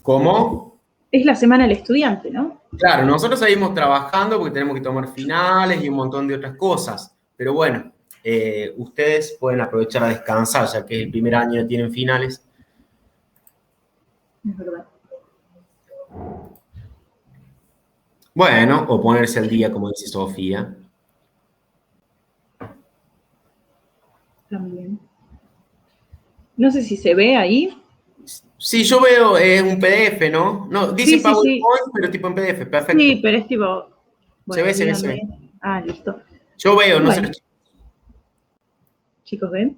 ¿Cómo? Es la semana del estudiante, ¿no? Claro, nosotros seguimos trabajando porque tenemos que tomar finales y un montón de otras cosas. Pero bueno, ustedes pueden aprovechar a descansar, ya que el primer año ya tienen finales. Es verdad. Bueno, o ponerse al día, como dice Sofía. También. No sé si se ve ahí. Sí, yo veo un PDF, ¿no? No, dice Sí, sí, sí. PowerPoint, pero tipo en PDF, Sí, perfecto. pero es tipo, Se bueno, ve, se ve, se díganme. ve. Ah, listo. Yo veo, no sé. Bueno, chicos, ¿ven?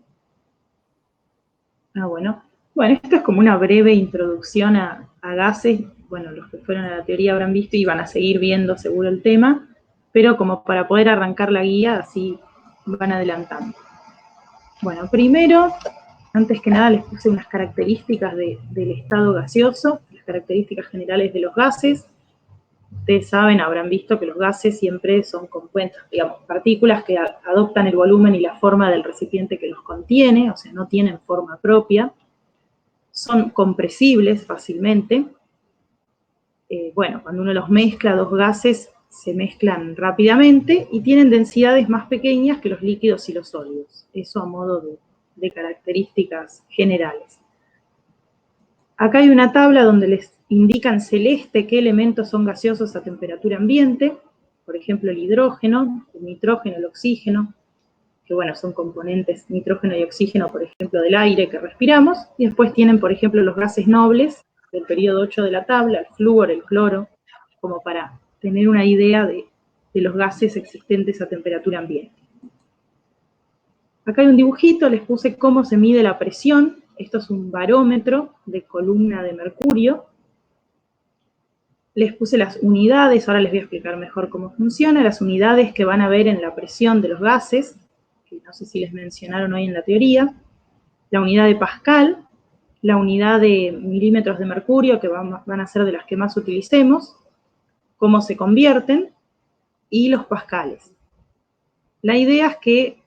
Ah, bueno. Bueno, esto es como una breve introducción a gases. Bueno, los que fueron a la teoría habrán visto y van a seguir viendo seguro el tema, pero como para poder arrancar la guía, así van adelantando. Bueno, primero, antes que nada les puse unas características del estado gaseoso, las características generales de los gases. Ustedes saben, habrán visto que los gases siempre son compuestos, digamos, partículas que adoptan el volumen y la forma del recipiente que los contiene, o sea, no tienen forma propia. Son compresibles fácilmente. Bueno, cuando uno los mezcla, dos gases se mezclan rápidamente y tienen densidades más pequeñas que los líquidos y los sólidos. Eso a modo de características generales. Acá hay una tabla donde les indican celeste qué elementos son gaseosos a temperatura ambiente, por ejemplo el hidrógeno, el nitrógeno, el oxígeno, que bueno, son componentes nitrógeno y oxígeno, por ejemplo, del aire que respiramos, y después tienen, por ejemplo, los gases nobles del periodo 8 de la tabla, el flúor, el cloro, como para tener una idea de los gases existentes a temperatura ambiente. Acá hay un dibujito, les puse cómo se mide la presión. Esto es un barómetro de columna de mercurio. Les puse las unidades, ahora les voy a explicar mejor cómo funciona, las unidades que van a ver en la presión de los gases, que no sé si les mencionaron hoy en la teoría, la unidad de Pascal, la unidad de milímetros de mercurio, que van a ser de las que más utilicemos, cómo se convierten, y los pascales. La idea es que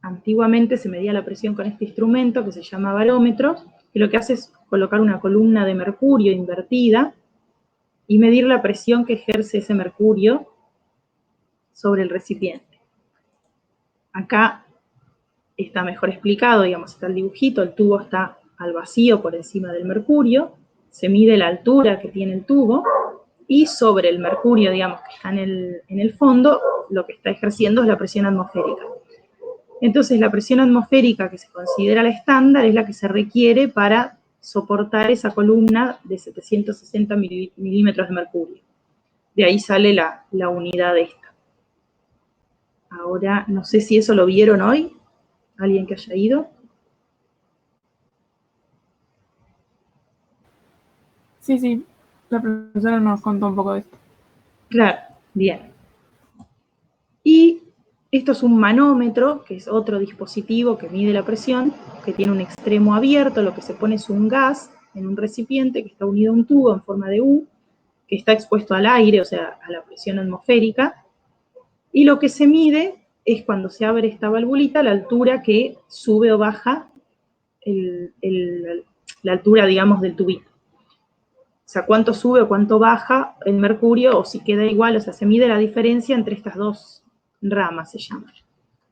antiguamente se medía la presión con este instrumento que se llama barómetro, que lo que hace es colocar una columna de mercurio invertida y medir la presión que ejerce ese mercurio sobre el recipiente. Acá está mejor explicado, digamos, está el dibujito, el tubo está al vacío por encima del mercurio, se mide la altura que tiene el tubo y sobre el mercurio, digamos, que está en el fondo, lo que está ejerciendo es la presión atmosférica. Entonces, la presión atmosférica que se considera la estándar es la que se requiere para soportar esa columna de 760 milímetros de mercurio. De ahí sale la unidad esta. Ahora, no sé si eso lo vieron hoy, alguien que haya ido. Sí, sí, la profesora nos contó un poco de esto. Claro, bien. Y esto es un manómetro, que es otro dispositivo que mide la presión, que tiene un extremo abierto, lo que se pone es un gas en un recipiente que está unido a un tubo en forma de U, que está expuesto al aire, o sea, a la presión atmosférica, y lo que se mide es cuando se abre esta valvulita, la altura que sube o baja la altura, digamos, del tubito. O sea, cuánto sube o cuánto baja el mercurio, o si queda igual, o sea, se mide la diferencia entre estas dos ramas, se llama.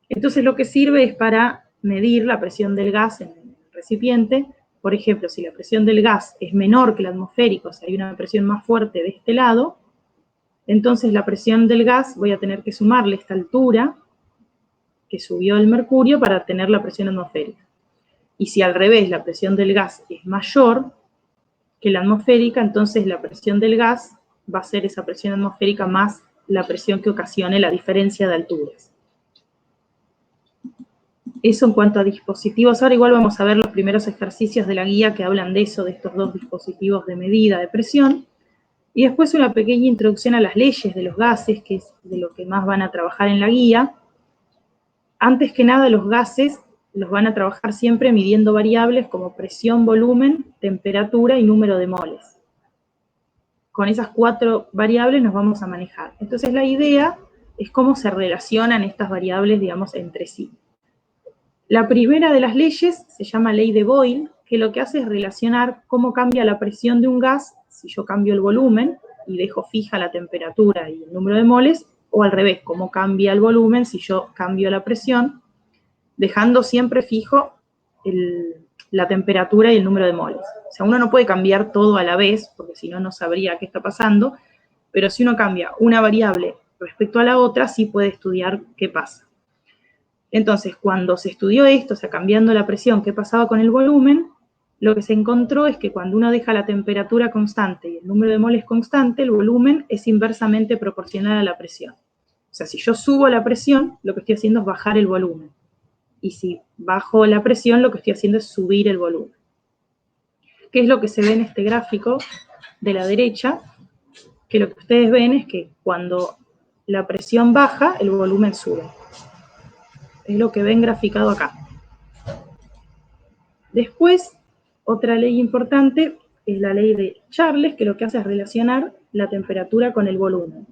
Entonces lo que sirve es para medir la presión del gas en el recipiente. Por ejemplo, si la presión del gas es menor que la atmosférica, o sea, hay una presión más fuerte de este lado, entonces la presión del gas voy a tener que sumarle esta altura que subió el mercurio para tener la presión atmosférica. Y si al revés la presión del gas es mayor que la atmosférica, entonces la presión del gas va a ser esa presión atmosférica más la presión que ocasione la diferencia de alturas. Eso en cuanto a dispositivos. Ahora igual vamos a ver los primeros ejercicios de la guía que hablan de eso, de estos dos dispositivos de medida de presión. Y después una pequeña introducción a las leyes de los gases, que es de lo que más van a trabajar en la guía. Antes que nada, los gases los van a trabajar siempre midiendo variables como presión, volumen, temperatura y número de moles. Con esas 4 variables nos vamos a manejar. Entonces la idea es cómo se relacionan estas variables, digamos, entre sí. La primera de las leyes se llama ley de Boyle, que lo que hace es relacionar cómo cambia la presión de un gas si yo cambio el volumen y dejo fija la temperatura y el número de moles, o al revés, cómo cambia el volumen si yo cambio la presión, dejando siempre fijo la temperatura y el número de moles. O sea, uno no puede cambiar todo a la vez, porque si no, no sabría qué está pasando, pero si uno cambia una variable respecto a la otra, sí puede estudiar qué pasa. Entonces, cuando se estudió esto, o sea, cambiando la presión, qué pasaba con el volumen, lo que se encontró es que cuando uno deja la temperatura constante y el número de moles constante, el volumen es inversamente proporcional a la presión. O sea, si yo subo la presión, lo que estoy haciendo es bajar el volumen. Y si bajo la presión, lo que estoy haciendo es subir el volumen. ¿Qué es lo que se ve en este gráfico de la derecha? Que lo que ustedes ven es que cuando la presión baja, el volumen sube. Es lo que ven graficado acá. Después, otra ley importante es la ley de Charles, que lo que hace es relacionar la temperatura con el volumen.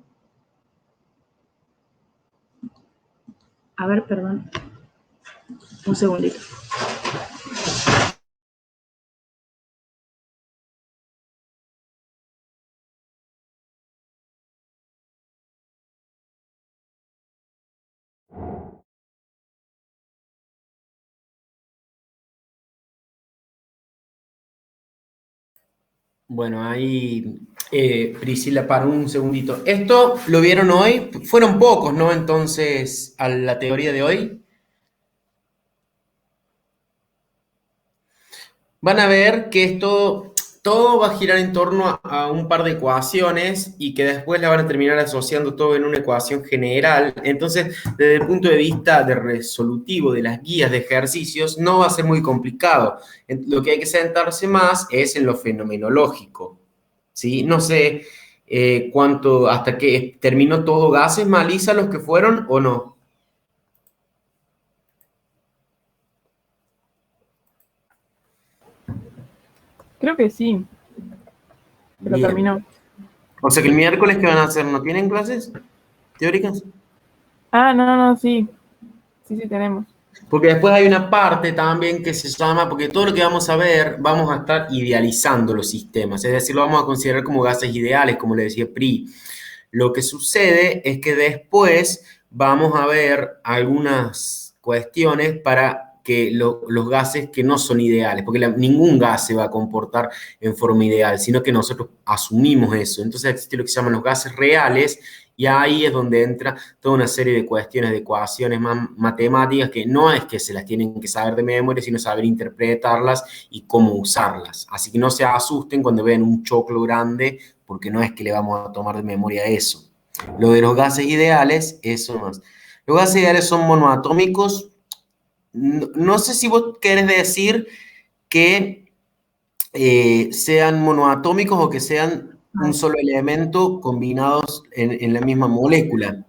A ver, perdón. Un segundito. Bueno, ahí, Priscila, para un segundito. ¿Esto lo vieron hoy? Fueron pocos, ¿no? Entonces, a la teoría de hoy. Van a ver que todo va a girar en torno a un par de ecuaciones y que después la van a terminar asociando todo en una ecuación general. Entonces, desde el punto de vista de resolutivo de las guías de ejercicios, no va a ser muy complicado. Lo que hay que sentarse más es en lo fenomenológico, ¿sí? No sé hasta que terminó todo gases, Malisa, los que fueron o no. Creo que sí, pero Bien. terminó. O sea que el miércoles, ¿qué van a hacer? ¿No tienen clases teóricas? Ah, no, sí. Sí, tenemos. Porque después hay una parte también que se llama, porque todo lo que vamos a ver, vamos a estar idealizando los sistemas, es decir, lo vamos a considerar como gases ideales, como le decía Pri. Lo que sucede es que después vamos a ver algunas cuestiones para que los gases que no son ideales, porque ningún gas se va a comportar en forma ideal, sino que nosotros asumimos eso. Entonces existe lo que se llaman los gases reales, y ahí es donde entra toda una serie de cuestiones, de ecuaciones matemáticas, que no es que se las tienen que saber de memoria, sino saber interpretarlas y cómo usarlas. Así que no se asusten cuando vean un choclo grande, porque no es que le vamos a tomar de memoria eso. Lo de los gases ideales, eso más. Los gases ideales son monoatómicos. No sé si vos querés decir que sean monoatómicos o que sean un solo elemento combinados en la misma molécula.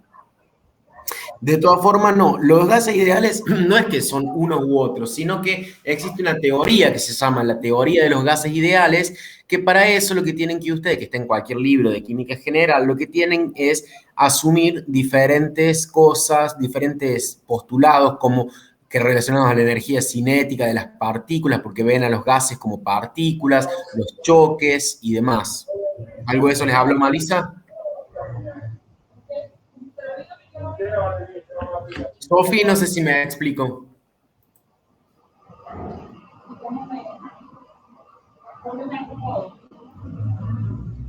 De todas formas, no. Los gases ideales no es que son unos u otros, sino que existe una teoría que se llama la teoría de los gases ideales, que para eso lo que tienen que ustedes, que está en cualquier libro de química general, lo que tienen es asumir diferentes cosas, diferentes postulados, como que relacionados a la energía cinética de las partículas, porque ven a los gases como partículas, los choques y demás. ¿Algo de eso les hablo, Malisa? Sofi, no sé si me explico.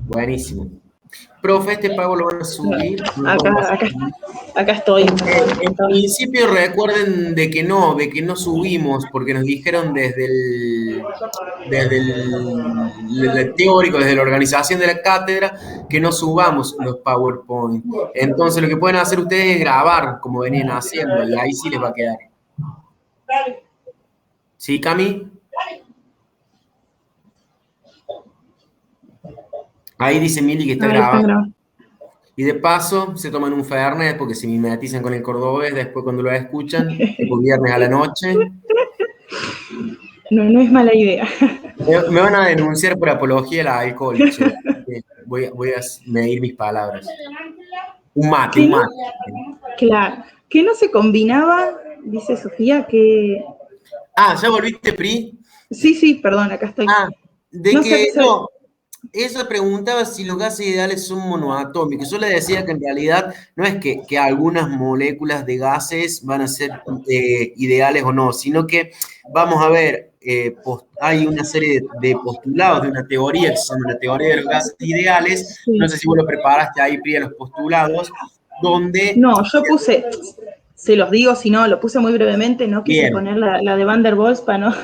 Buenísimo. Profe, este pago lo van a subir. Acá estoy. En principio recuerden de que no subimos, porque nos dijeron desde el teórico, desde la organización de la cátedra, que no subamos los PowerPoint. Entonces lo que pueden hacer ustedes es grabar como venían haciendo, y ahí sí les va a quedar. ¿Sí, Cami? Ahí dice Mili que está grabado. Y de paso, se toman un Fernet, porque se mimetizan con el cordobés después cuando lo escuchan, tipo viernes a la noche. No es mala idea. Me van a denunciar por apología al alcohol, che. Voy a medir mis palabras. Un mate. Claro. Que no se combinaba, dice Sofía, que... Ah, ¿ya volviste, Pri? Sí, perdón, acá estoy. Ah, de No sé a que qué se... no, eso preguntaba si los gases ideales son monoatómicos. Yo le decía que en realidad no es que algunas moléculas de gases van a ser ideales o no, sino que vamos a ver, hay una serie de postulados de una teoría que se llama la teoría de los gases ideales. No Sí. sé si vos lo preparaste ahí, Priya, los postulados, donde... No, yo puse, se los digo, si no, lo puse muy brevemente, no quise Bien, poner la de Van der Waals para no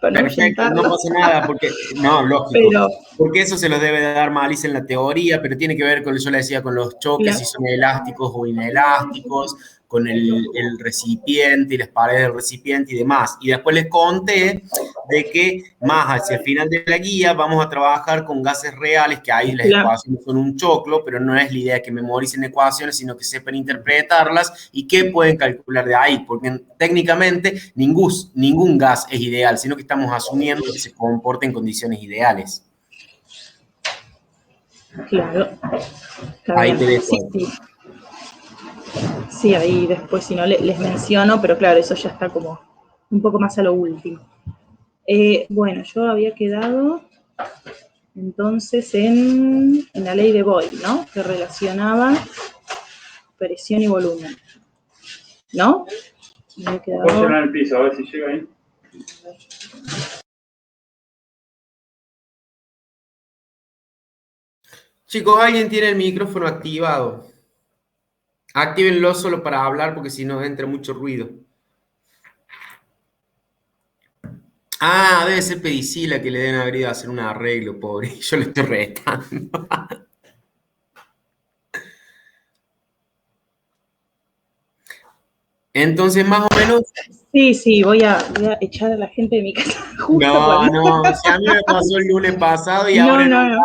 perfecto, no ahuyentarlos, pasa nada, porque, no, lógico, pero porque eso se los debe de dar Malice en la teoría, pero tiene que ver con, yo le decía, con los choques, la, si son elásticos o inelásticos, con el recipiente y las paredes del recipiente y demás. Y después les conté de que más hacia el final de la guía vamos a trabajar con gases reales, que ahí las la, ecuaciones son un choclo, pero no es la idea que memoricen ecuaciones, sino que sepan interpretarlas y qué pueden calcular de ahí, porque técnicamente ningún gas es ideal, sino que estamos asumiendo que se comporta en condiciones ideales. claro, está Ahí bien, te dejo. sí, ahí después si no les menciono, pero claro, eso ya está como un poco más a lo último. Bueno, yo había quedado entonces en la ley de Boyle, ¿no? Que relacionaba presión y volumen, ¿no? Había quedado... Puedo llenar el piso, a ver si llega ahí. Chicos, alguien tiene el micrófono activado. Actívenlo solo para hablar porque si no entra mucho ruido. Ah, debe ser Pedicila que le deben haber ido a hacer un arreglo, pobre. Yo le estoy retando. Entonces, más o menos. Sí, voy a echar a la gente de mi casa justo No, cuando... no, si a mí me pasó el lunes pasado y ahora No, no, no.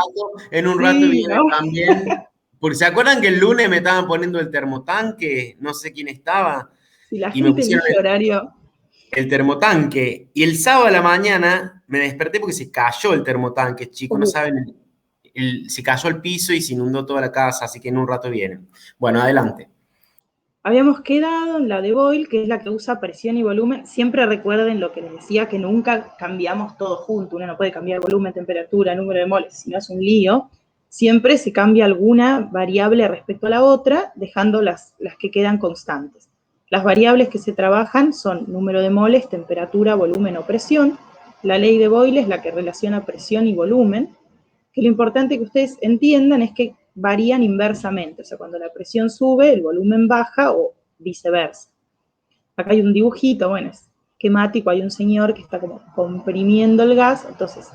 en un rato Sí, viene no. también. Porque se acuerdan que el lunes me estaban poniendo el termotanque, no sé quién estaba, Si la y me gente pusieron elige horario... el termotanque. Y el sábado a la mañana me desperté porque se cayó el termotanque, chicos, no Uf. saben, se cayó al piso y se inundó toda la casa, así que en un rato viene. Bueno, adelante. Habíamos quedado en la de Boyle, que es la que usa presión y volumen. Siempre recuerden lo que les decía, que nunca cambiamos todo junto. Uno no puede cambiar volumen, temperatura, número de moles, si no es un lío. Siempre se cambia alguna variable respecto a la otra, dejando las que quedan constantes. Las variables que se trabajan son número de moles, temperatura, volumen o presión. La ley de Boyle es la que relaciona presión y volumen, que lo importante que ustedes entiendan es que varían inversamente, o sea, cuando la presión sube, el volumen baja o viceversa. Acá hay un dibujito, bueno, es esquemático, hay un señor que está como comprimiendo el gas, entonces,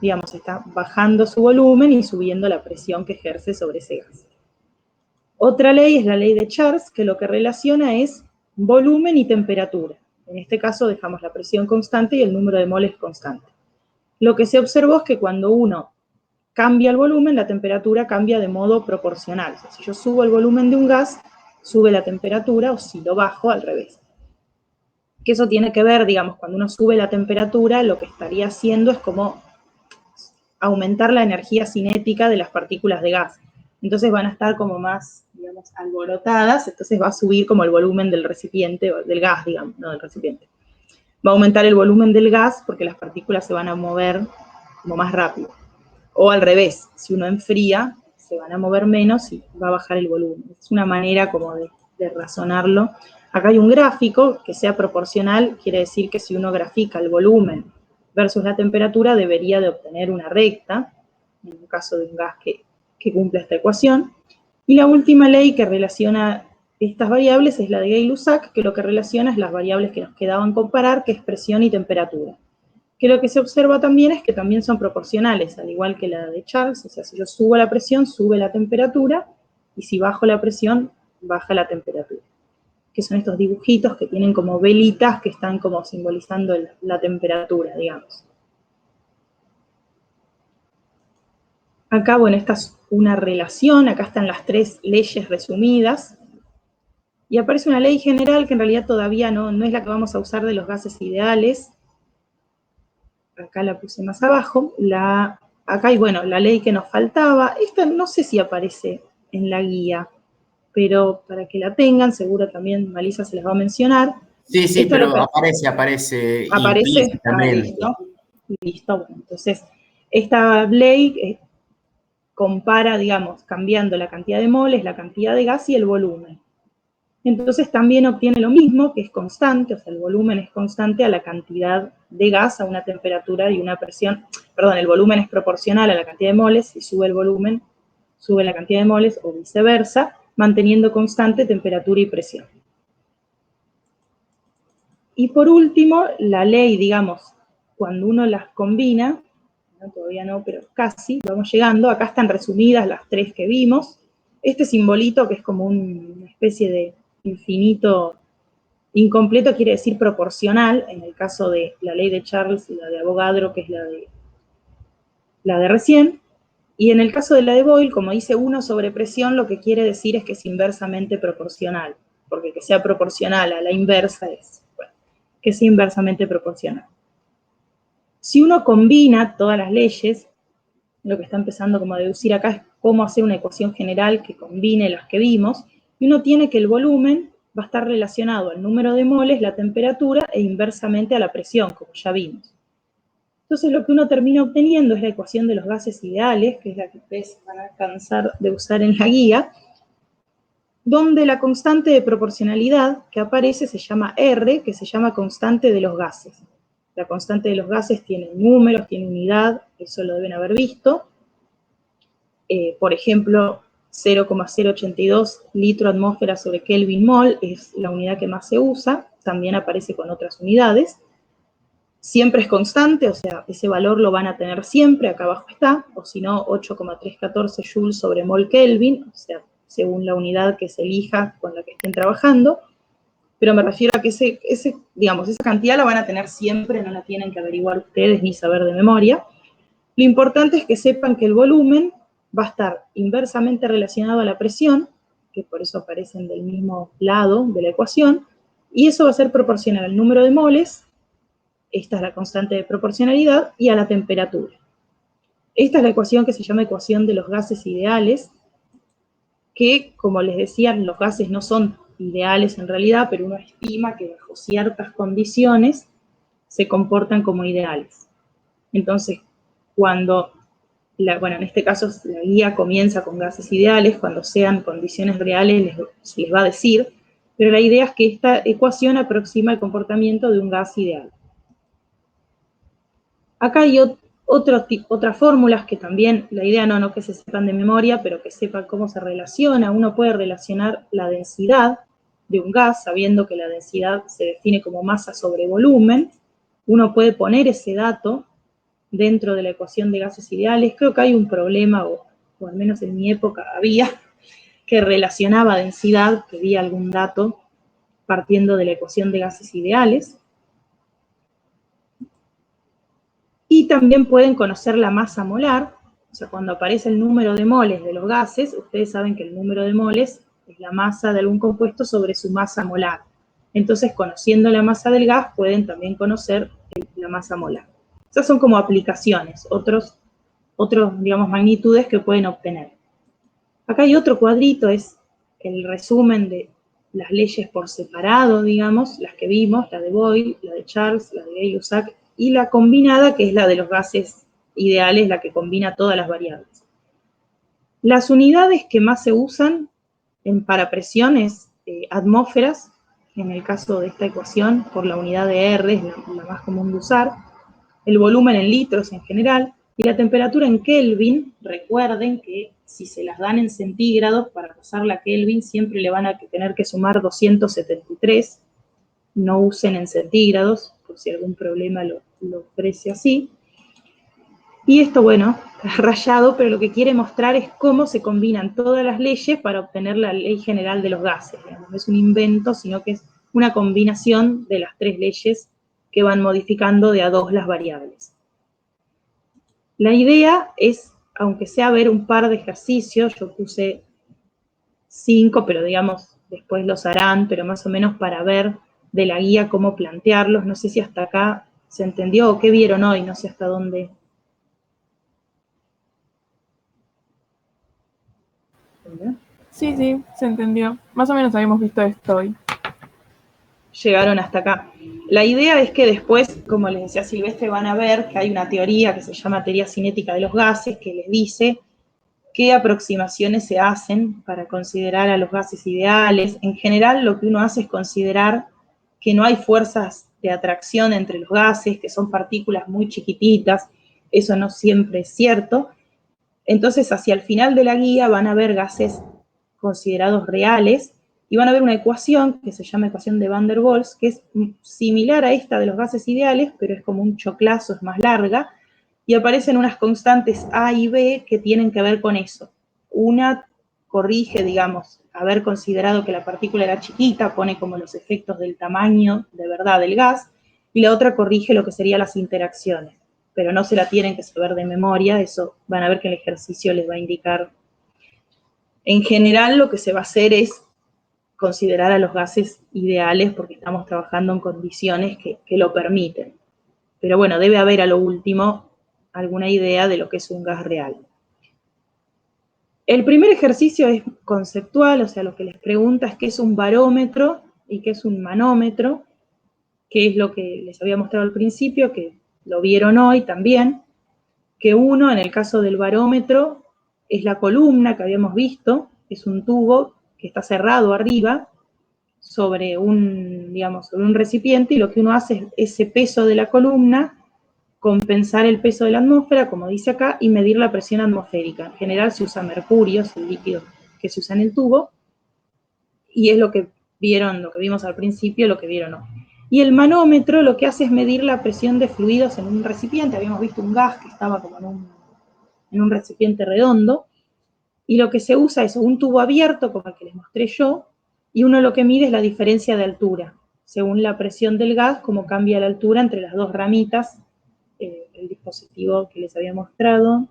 digamos, está bajando su volumen y subiendo la presión que ejerce sobre ese gas. Otra ley es la ley de Charles, que lo que relaciona es volumen y temperatura. En este caso dejamos la presión constante y el número de moles constante. Lo que se observó es que cuando uno cambia el volumen, la temperatura cambia de modo proporcional. O sea, si yo subo el volumen de un gas, sube la temperatura, o si lo bajo, al revés. Que eso tiene que ver, digamos, cuando uno sube la temperatura, lo que estaría haciendo es como aumentar la energía cinética de las partículas de gas. Entonces van a estar como más, digamos, alborotadas, entonces va a subir como el volumen del recipiente, del gas, digamos, no del recipiente. Va a aumentar el volumen del gas porque las partículas se van a mover como más rápido. O al revés, si uno enfría, se van a mover menos y va a bajar el volumen. Es una manera como de razonarlo. Acá hay un gráfico que sea proporcional, quiere decir que si uno grafica el volumen versus la temperatura, debería de obtener una recta, en el caso de un gas que cumple esta ecuación. Y la última ley que relaciona estas variables es la de Gay-Lussac, que lo que relaciona es las variables que nos quedaban comparar, que es presión y temperatura. Que lo que se observa también es que también son proporcionales, al igual que la de Charles, o sea, si yo subo la presión, sube la temperatura, y si bajo la presión, baja la temperatura. Que son estos dibujitos que tienen como velitas que están como simbolizando la temperatura, digamos. Acá, bueno, esta es una relación, acá están las tres leyes resumidas, y aparece una ley general que en realidad todavía no es la que vamos a usar de los gases ideales. Acá la puse más abajo. Acá hay, bueno, la ley que nos faltaba. Esta no sé si aparece en la guía, pero para que la tengan, seguro también Malisa se las va a mencionar. Sí, sí, Esto es lo pero que aparece aparece. Ah, implícitamente. listo. Listo. Bueno, entonces, esta ley compara, digamos, cambiando la cantidad de moles, la cantidad de gas y el volumen. Entonces también obtiene lo mismo, que es constante, o sea, el volumen es constante a la cantidad de gas a una temperatura y una presión. Perdón, el volumen es proporcional a la cantidad de moles, si sube el volumen, sube la cantidad de moles o viceversa, manteniendo constante temperatura y presión. Y por último, la ley, digamos, cuando uno las combina, no, todavía no, pero casi, vamos llegando, acá están resumidas las tres que vimos. Este simbolito, que es como una especie de infinito incompleto, quiere decir proporcional, en el caso de la ley de Charles y la de Avogadro, que es la de recién, y en el caso de la de Boyle, como dice 1 sobre presión, lo que quiere decir es que es inversamente proporcional, porque que sea proporcional a la inversa es, bueno, que sea inversamente proporcional. Si uno combina todas las leyes, lo que está empezando como a deducir acá es cómo hacer una ecuación general que combine las que vimos, y uno tiene que el volumen va a estar relacionado al número de moles, la temperatura, e inversamente a la presión, como ya vimos. Entonces lo que uno termina obteniendo es la ecuación de los gases ideales, que es la que ustedes van a cansar de usar en la guía, donde la constante de proporcionalidad que aparece se llama R, que se llama constante de los gases. La constante de los gases tiene números, tiene unidad, eso lo deben haber visto. Por ejemplo, 0,082 litro atmósfera sobre Kelvin mol es la unidad que más se usa, también aparece con otras unidades. Siempre es constante, o sea, ese valor lo van a tener siempre, acá abajo está, o si no, 8,314 joules sobre mol Kelvin, o sea, según la unidad que se elija con la que estén trabajando, pero me refiero a que digamos, esa cantidad la van a tener siempre, no la tienen que averiguar ustedes ni saber de memoria. Lo importante es que sepan que el volumen va a estar inversamente relacionado a la presión, que por eso aparecen del mismo lado de la ecuación, y eso va a ser proporcional al número de moles, esta es la constante de proporcionalidad, y a la temperatura. Esta es la ecuación que se llama ecuación de los gases ideales, que, como les decía, los gases no son ideales en realidad, pero uno estima que bajo ciertas condiciones se comportan como ideales. Entonces, cuando, bueno, en este caso la guía comienza con gases ideales, cuando sean condiciones reales se les va a decir, pero la idea es que esta ecuación aproxima el comportamiento de un gas ideal. Acá hay otras fórmulas que también, la idea no que se sepan de memoria, pero que sepan cómo se relaciona. Uno puede relacionar la densidad de un gas, sabiendo que la densidad se define como masa sobre volumen. Uno puede poner ese dato dentro de la ecuación de gases ideales. Creo que hay un problema, o al menos en mi época había, que relacionaba densidad, que vi algún dato partiendo de la ecuación de gases ideales. Y también pueden conocer la masa molar, o sea, cuando aparece el número de moles de los gases, ustedes saben que el número de moles es la masa de algún compuesto sobre su masa molar. Entonces, conociendo la masa del gas, pueden también conocer la masa molar. Esas son como aplicaciones, otros, digamos, magnitudes que pueden obtener. Acá hay otro cuadrito, es el resumen de las leyes por separado, digamos, las que vimos, la de Boyle, la de Charles, la de Gay-Lussac, y la combinada, que es la de los gases ideales, la que combina todas las variables. Las unidades que más se usan para presión es atmósferas, en el caso de esta ecuación, por la unidad de R, es la más común de usar, el volumen en litros en general, y la temperatura en Kelvin. Recuerden que si se las dan en centígrados, para pasarla a Kelvin, siempre le van a tener que sumar 273, no usen en centígrados, por si algún problema lo ofrece así. Y esto, bueno, está rayado, pero lo que quiere mostrar es cómo se combinan todas las leyes para obtener la ley general de los gases. No es un invento, sino que es una combinación de las tres leyes que van modificando de a dos las variables. La idea es, aunque sea ver un par de ejercicios, yo puse 5, pero digamos, después los harán, pero más o menos para ver de la guía cómo plantearlos. No sé si hasta acá se entendió o qué vieron hoy, no sé hasta dónde. Sí, se entendió. Más o menos habíamos visto esto hoy. llegaron hasta acá. La idea es que después, como les decía Silvestre, van a ver que hay una teoría que se llama teoría cinética de los gases, que les dice qué aproximaciones se hacen para considerar a los gases ideales. En general, lo que uno hace es considerar que no hay fuerzas de atracción entre los gases, que son partículas muy chiquititas. Eso no siempre es cierto. Entonces, hacia el final de la guía van a ver gases considerados reales y van a ver una ecuación que se llama ecuación de Van der Waals, que es similar a esta de los gases ideales, pero es como un choclazo, es más larga, y aparecen unas constantes A y B que tienen que ver con eso. Una corrige, digamos, haber considerado que la partícula era chiquita, pone como los efectos del tamaño de verdad del gas, y la otra corrige lo que serían las interacciones, pero no se la tienen que saber de memoria, eso van a ver que el ejercicio les va a indicar. En general, lo que se va a hacer es considerar a los gases ideales porque estamos trabajando en condiciones que lo permiten. Pero bueno, debe haber a lo último alguna idea de lo que es un gas real. El primer ejercicio es conceptual, o sea, lo que les pregunta es qué es un barómetro y qué es un manómetro, que es lo que les había mostrado al principio, que lo vieron hoy también, que uno, en el caso del barómetro, es la columna que habíamos visto, es un tubo que está cerrado arriba sobre un, digamos, sobre un recipiente, y lo que uno hace es ese peso de la columna, compensar el peso de la atmósfera, como dice acá, y medir la presión atmosférica. En general se usa mercurio, es el líquido que se usa en el tubo, y es lo que vieron, lo que vimos al principio, lo que vieron hoy. Y el manómetro lo que hace es medir la presión de fluidos en un recipiente. Habíamos visto un gas que estaba como en un recipiente redondo, y lo que se usa es un tubo abierto, como el que les mostré yo, y uno lo que mide es la diferencia de altura, según la presión del gas, cómo cambia la altura entre las dos ramitas, el dispositivo que les había mostrado.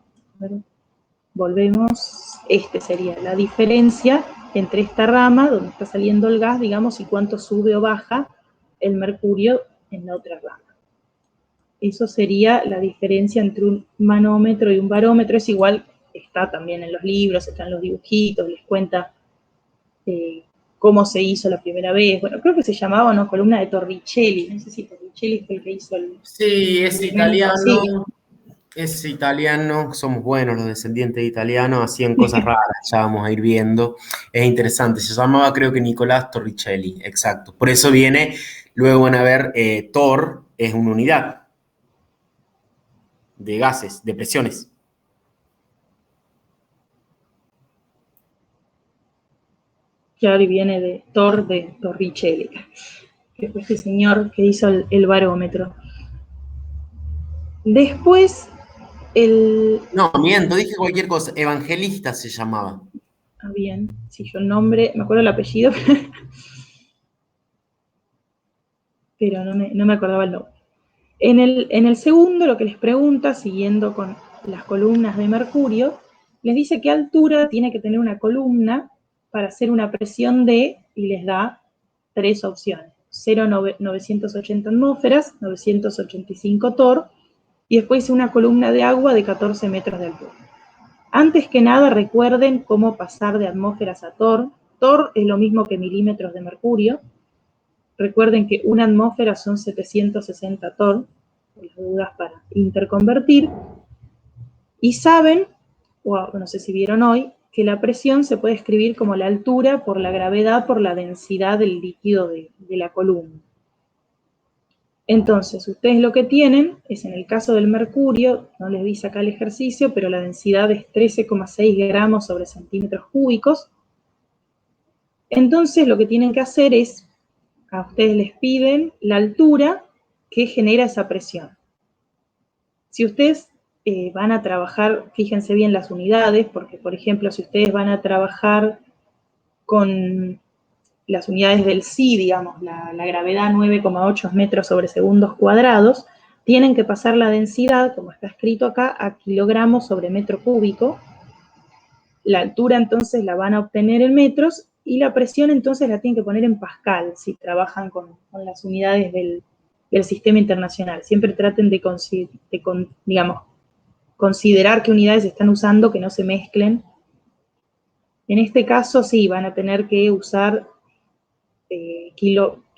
Volvemos, este sería la diferencia entre esta rama, donde está saliendo el gas, digamos, y cuánto sube o baja el mercurio en la otra rama. Eso sería la diferencia entre un manómetro y un barómetro. Es igual, está también en los libros, están los dibujitos, les cuenta cómo se hizo la primera vez. Bueno, creo que se llamaba, ¿no?, columna de Torricelli. No sé si Torricelli fue el que hizo el... Sí, es experimento. Sí. italiano. Es italiano, somos buenos los descendientes de italianos, hacían cosas raras, ya vamos a ir viendo. Es interesante, se llamaba creo que Nicolás Torricelli, exacto. Por eso viene, luego van a ver, Tor es una unidad de gases, de presiones. Claro, y viene de Torricelli, que fue este señor que hizo el barómetro. Después, No, miento, dije cualquier cosa, Evangelista se llamaba. bien, si yo el nombre, me acuerdo el apellido, pero no me acordaba el nombre. En el segundo, lo que les pregunta, siguiendo con las columnas de mercurio, les dice qué altura tiene que tener una columna para hacer una presión de, y les da 3 opciones: 0,980 atmósferas, 985 torr, y después dice una columna de agua de 14 metros de altura. Antes que nada, recuerden cómo pasar de atmósferas a torr. Torr es lo mismo que milímetros de mercurio. Recuerden que una atmósfera son 760 torr, por las dudas para interconvertir. Y saben, o no sé si vieron hoy, que la presión se puede escribir como la altura por la gravedad por la densidad del líquido de la columna. Entonces, ustedes lo que tienen es, en el caso del mercurio, no les dice acá el ejercicio, pero la densidad es 13,6 gramos sobre centímetros cúbicos. Entonces, lo que tienen que hacer es, a ustedes les piden la altura que genera esa presión. Si ustedes van a trabajar, fíjense bien las unidades, porque, por ejemplo, si ustedes van a trabajar con las unidades del psi, digamos, la gravedad 9,8 metros sobre segundos cuadrados, tienen que pasar la densidad, como está escrito acá, a kilogramos sobre metro cúbico. La altura entonces la van a obtener en metros, y la presión entonces la tienen que poner en pascal, si trabajan con las unidades del sistema internacional. Siempre traten de digamos, considerar qué unidades están usando, que no se mezclen. En este caso sí, van a tener que usar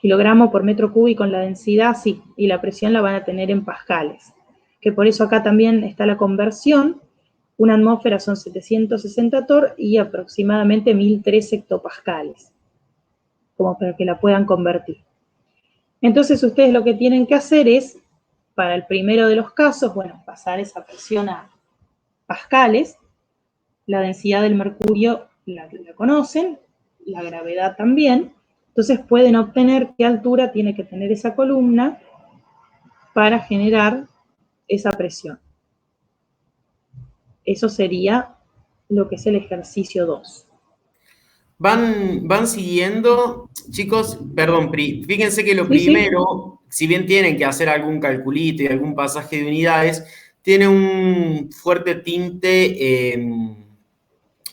kilogramo por metro cúbico en la densidad, sí, y la presión la van a tener en pascales. Que por eso acá también está la conversión. Una atmósfera son 760 torr y aproximadamente 1003 hectopascales, como para que la puedan convertir. Entonces ustedes lo que tienen que hacer es, para el primero de los casos, bueno, pasar esa presión a pascales, la densidad del mercurio la conocen, la gravedad también, entonces pueden obtener qué altura tiene que tener esa columna para generar esa presión. Eso sería lo que es el ejercicio 2. Van siguiendo, chicos, perdón, Pri, fíjense que lo Sí, primero, si bien tienen que hacer algún calculito y algún pasaje de unidades, tiene un fuerte tinte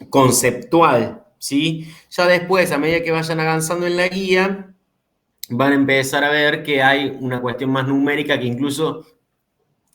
conceptual, ¿sí? Ya después, a medida que vayan avanzando en la guía, van a empezar a ver que hay una cuestión más numérica que incluso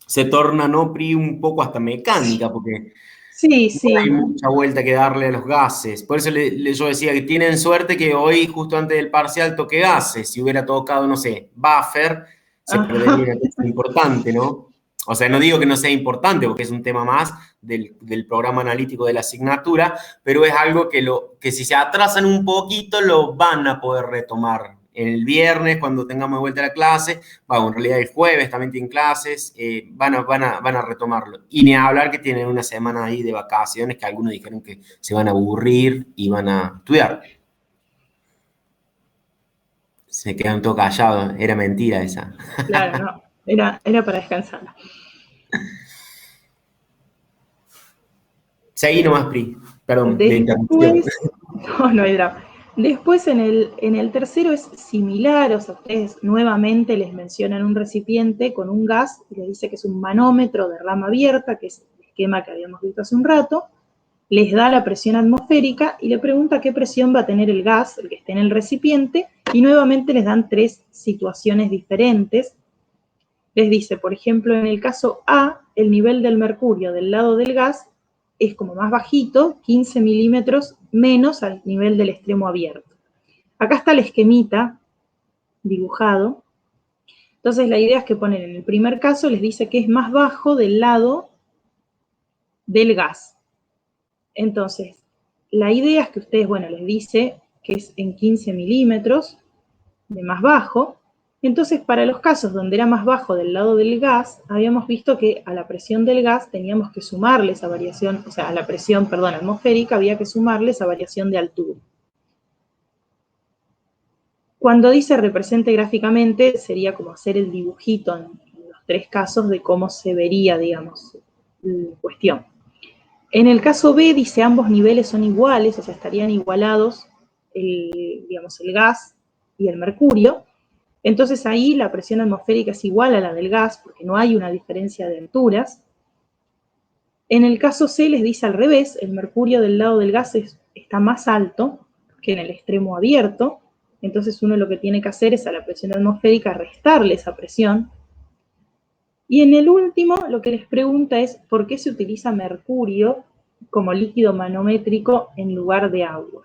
se torna, ¿no, Pri? Un poco hasta mecánica, porque sí, no hay sí. mucha vuelta que darle a los gases. Por eso yo decía que tienen suerte que hoy, justo antes del parcial, toque gases. Si hubiera tocado, no sé, buffer, se perdería una cosa importante, ¿no? O sea, no digo que no sea importante, porque es un tema más del programa analítico de la asignatura, pero es algo que si se atrasan un poquito, lo van a poder retomar el viernes cuando tengamos de vuelta a la clase. Bueno, en realidad el jueves también tienen clases, van a retomarlo. Y ni hablar que tienen una semana ahí de vacaciones, que algunos dijeron que se van a aburrir y van a estudiar. Se quedaron todos callados, era mentira esa. Claro, no, era para descansar. Seguí nomás, Pri. Perdón, de interrupción. Después, no hay drama. Después en el tercero es similar, o sea, ustedes nuevamente les mencionan un recipiente con un gas y les dice que es un manómetro de rama abierta, que es el esquema que habíamos visto hace un rato, les da la presión atmosférica y le pregunta qué presión va a tener el gas, el que esté en el recipiente, y nuevamente les dan 3 situaciones diferentes. Les dice, por ejemplo, en el caso A, el nivel del mercurio del lado del gas es como más bajito, 15 milímetros menos al nivel del extremo abierto. Acá está el esquemita dibujado. Entonces la idea es que ponen en el primer caso, les dice que es más bajo del lado del gas. Entonces, la idea es que ustedes, bueno, les dice que es en 15 milímetros de más bajo. Entonces, para los casos donde era más bajo del lado del gas, habíamos visto que a la presión del gas teníamos que sumarle esa variación, o sea, a la presión, perdón, atmosférica había que sumarle esa variación de altura. Cuando dice represente gráficamente, sería como hacer el dibujito en los 3 casos de cómo se vería, digamos, la cuestión. En el caso B dice ambos niveles son iguales, o sea, estarían igualados digamos, el gas y el mercurio. Entonces ahí la presión atmosférica es igual a la del gas, porque no hay una diferencia de alturas. En el caso C les dice al revés, el mercurio del lado del gas está más alto que en el extremo abierto, entonces uno lo que tiene que hacer es a la presión atmosférica restarle esa presión. Y en el último lo que les pregunta es por qué se utiliza mercurio como líquido manométrico en lugar de agua.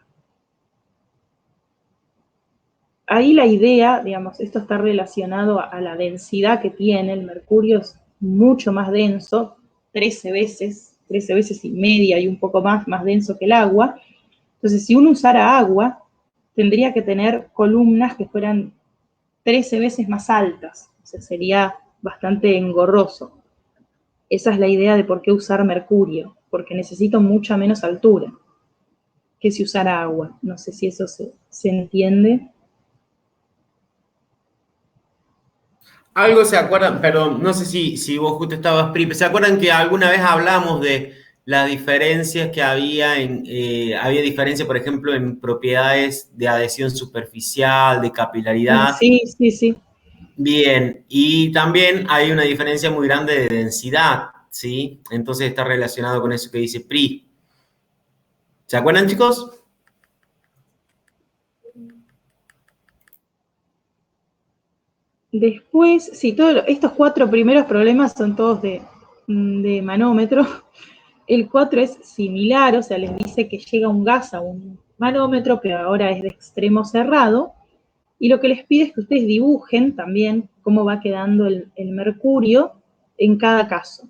Ahí la idea, digamos, esto está relacionado a la densidad que tiene, el mercurio es mucho más denso, 13 veces y media y un poco más denso que el agua. Entonces, si uno usara agua, tendría que tener columnas que fueran 13 veces más altas, o sea, sería bastante engorroso. Esa es la idea de por qué usar mercurio, porque necesita mucha menos altura que si usara agua. No sé si eso se entiende. Algo se acuerdan, perdón, no sé si vos justo estabas, Pri, ¿se acuerdan que alguna vez hablamos de las diferencias que había diferencia, por ejemplo, en propiedades de adhesión superficial, de capilaridad? Sí, sí, sí. Bien, y también hay una diferencia muy grande de densidad, ¿sí? Entonces está relacionado con eso que dice Pri. ¿Se acuerdan, chicos? Después, sí, estos 4 primeros problemas son todos de manómetro. El 4 es similar, o sea, les dice que llega un gas a un manómetro, pero ahora es de extremo cerrado. Y lo que les pide es que ustedes dibujen también cómo va quedando el mercurio en cada caso.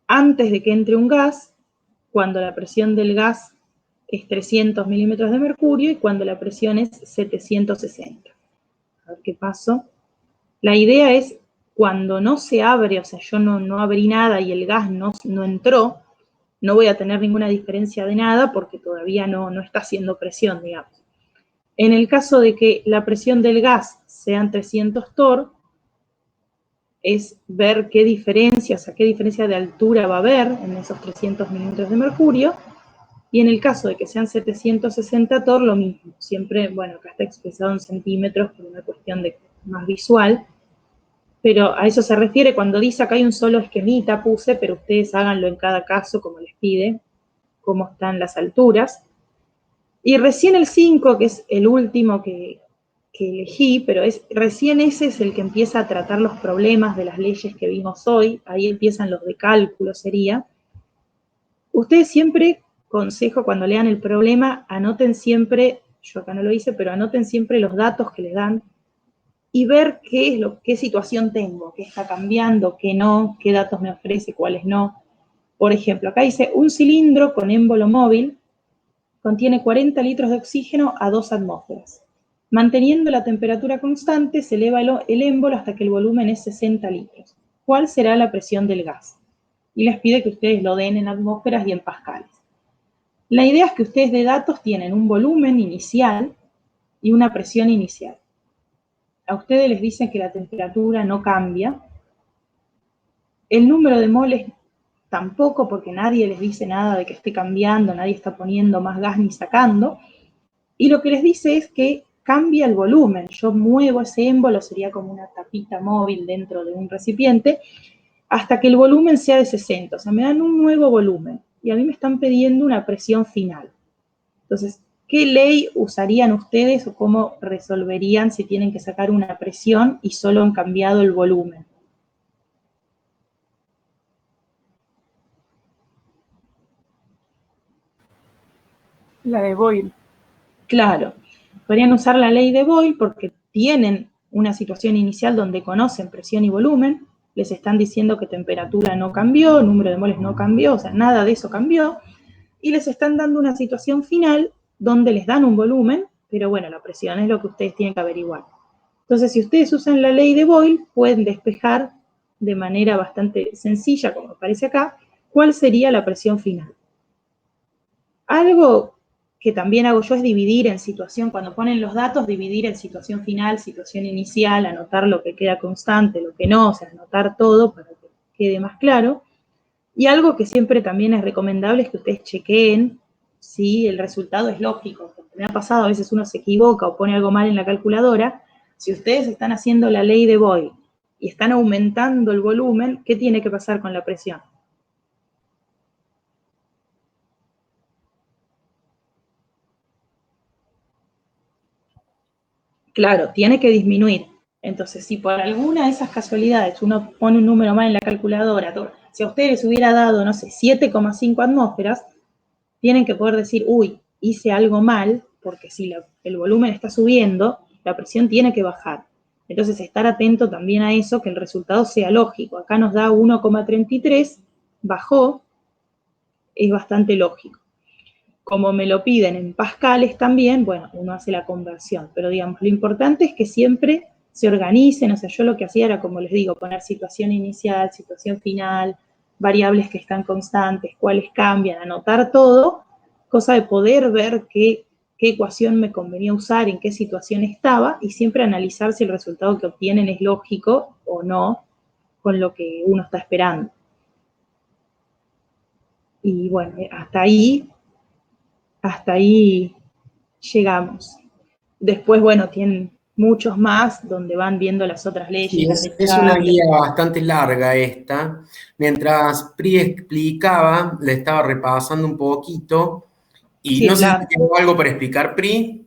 Antes de que entre un gas, cuando la presión del gas es 300 milímetros de mercurio y cuando la presión es 760. A ver qué pasó. La idea es cuando no se abre, o sea, yo no abrí nada y el gas no entró, no voy a tener ninguna diferencia de nada porque todavía no está haciendo presión, digamos. En el caso de que la presión del gas sean 300 torr, es ver qué diferencia, o sea, qué diferencia de altura va a haber en esos 300 milímetros de mercurio, y en el caso de que sean 760 torr, lo mismo. Siempre, bueno, acá está expresado en centímetros por una cuestión de más visual, pero a eso se refiere cuando dice acá hay un solo esquemita, puse, pero ustedes háganlo en cada caso como les pide, cómo están las alturas. Y recién el 5, que es el último que elegí, pero recién ese es el que empieza a tratar los problemas de las leyes que vimos hoy, ahí empiezan los de cálculo, sería. Ustedes siempre, consejo, cuando lean el problema, anoten siempre, yo acá no lo hice, pero anoten siempre los datos que les dan y ver qué situación tengo, qué está cambiando, qué no, qué datos me ofrece, cuáles no. Por ejemplo, acá dice, un cilindro con émbolo móvil contiene 40 litros de oxígeno a 2 atmósferas. Manteniendo la temperatura constante, se eleva el émbolo hasta que el volumen es 60 litros. ¿Cuál será la presión del gas? Y les pide que ustedes lo den en atmósferas y en pascales. La idea es que ustedes de datos tienen un volumen inicial y una presión inicial. A ustedes les dicen que la temperatura no cambia. El número de moles tampoco, porque nadie les dice nada de que esté cambiando, nadie está poniendo más gas ni sacando. Y lo que les dice es que cambia el volumen. Yo muevo ese émbolo, sería como una tapita móvil dentro de un recipiente, hasta que el volumen sea de 60. O sea, me dan un nuevo volumen. Y a mí me están pidiendo una presión final. Entonces, ¿qué ley usarían ustedes o cómo resolverían si tienen que sacar una presión y solo han cambiado el volumen? La de Boyle. Claro, podrían usar la ley de Boyle porque tienen una situación inicial donde conocen presión y volumen, les están diciendo que temperatura no cambió, número de moles no cambió, o sea, nada de eso cambió, y les están dando una situación final donde les dan un volumen, pero bueno, la presión es lo que ustedes tienen que averiguar. Entonces, si ustedes usan la ley de Boyle, pueden despejar de manera bastante sencilla, como aparece acá, cuál sería la presión final. Algo que también hago yo es dividir en situación, cuando ponen los datos, dividir en situación final, situación inicial, anotar lo que queda constante, lo que no, o sea, anotar todo para que quede más claro. Y algo que siempre también es recomendable es que ustedes chequeen si el resultado es lógico. Porque me ha pasado, a veces uno se equivoca o pone algo mal en la calculadora. Si ustedes están haciendo la ley de Boyle y están aumentando el volumen, ¿qué tiene que pasar con la presión? Claro, tiene que disminuir. Entonces, si por alguna de esas casualidades uno pone un número mal en la calculadora, si a ustedes les hubiera dado, no sé, 7,5 atmósferas, tienen que poder decir, uy, hice algo mal, porque si el volumen está subiendo, la presión tiene que bajar. Entonces, estar atento también a eso, que el resultado sea lógico. Acá nos da 1,33, bajó, es bastante lógico. Como me lo piden en pascales también, bueno, uno hace la conversión, pero digamos, lo importante es que siempre se organicen, o sea, yo lo que hacía era, como les digo, poner situación inicial, situación final, variables que están constantes, cuáles cambian, anotar todo, cosa de poder ver qué ecuación me convenía usar, en qué situación estaba, y siempre analizar si el resultado que obtienen es lógico o no con lo que uno está esperando. Y bueno, hasta ahí llegamos. Después, bueno, tienen muchos más donde van viendo las otras leyes. Sí, es una guía bastante larga esta. Mientras Pri explicaba, le estaba repasando un poquito y Sí, no es sé si larga. tengo algo para explicar, Pri.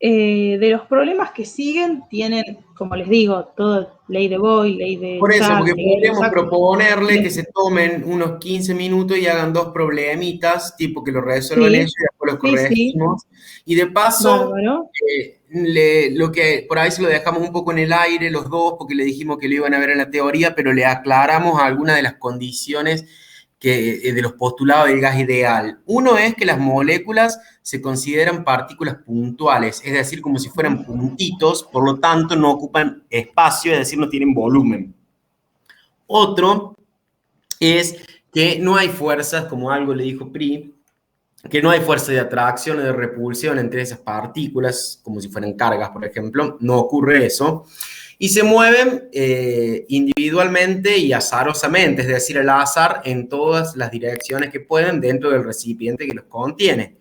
De los problemas que siguen, tienen, como les digo, todo ley de Boyle, ley de Por eso, Chat, porque ley de podríamos Lusac. proponerle que se tomen unos 15 minutos y hagan 2 problemitas, tipo que lo resuelvan ellos Sí, y después los sí, sí, corregimos. Y de paso, bárbaro. lo que por ahí se lo dejamos un poco en el aire los dos, porque le dijimos que lo iban a ver en la teoría, pero le aclaramos algunas de las condiciones de los postulados del gas ideal. Uno es que las moléculas se consideran partículas puntuales, es decir, como si fueran puntitos, por lo tanto no ocupan espacio, es decir, no tienen volumen. Otro es que no hay fuerzas, como algo le dijo Pri, que no hay fuerza de atracción o de repulsión entre esas partículas, como si fueran cargas, por ejemplo, no ocurre eso, y se mueven individualmente y azarosamente, es decir, al azar en todas las direcciones que pueden dentro del recipiente que los contiene.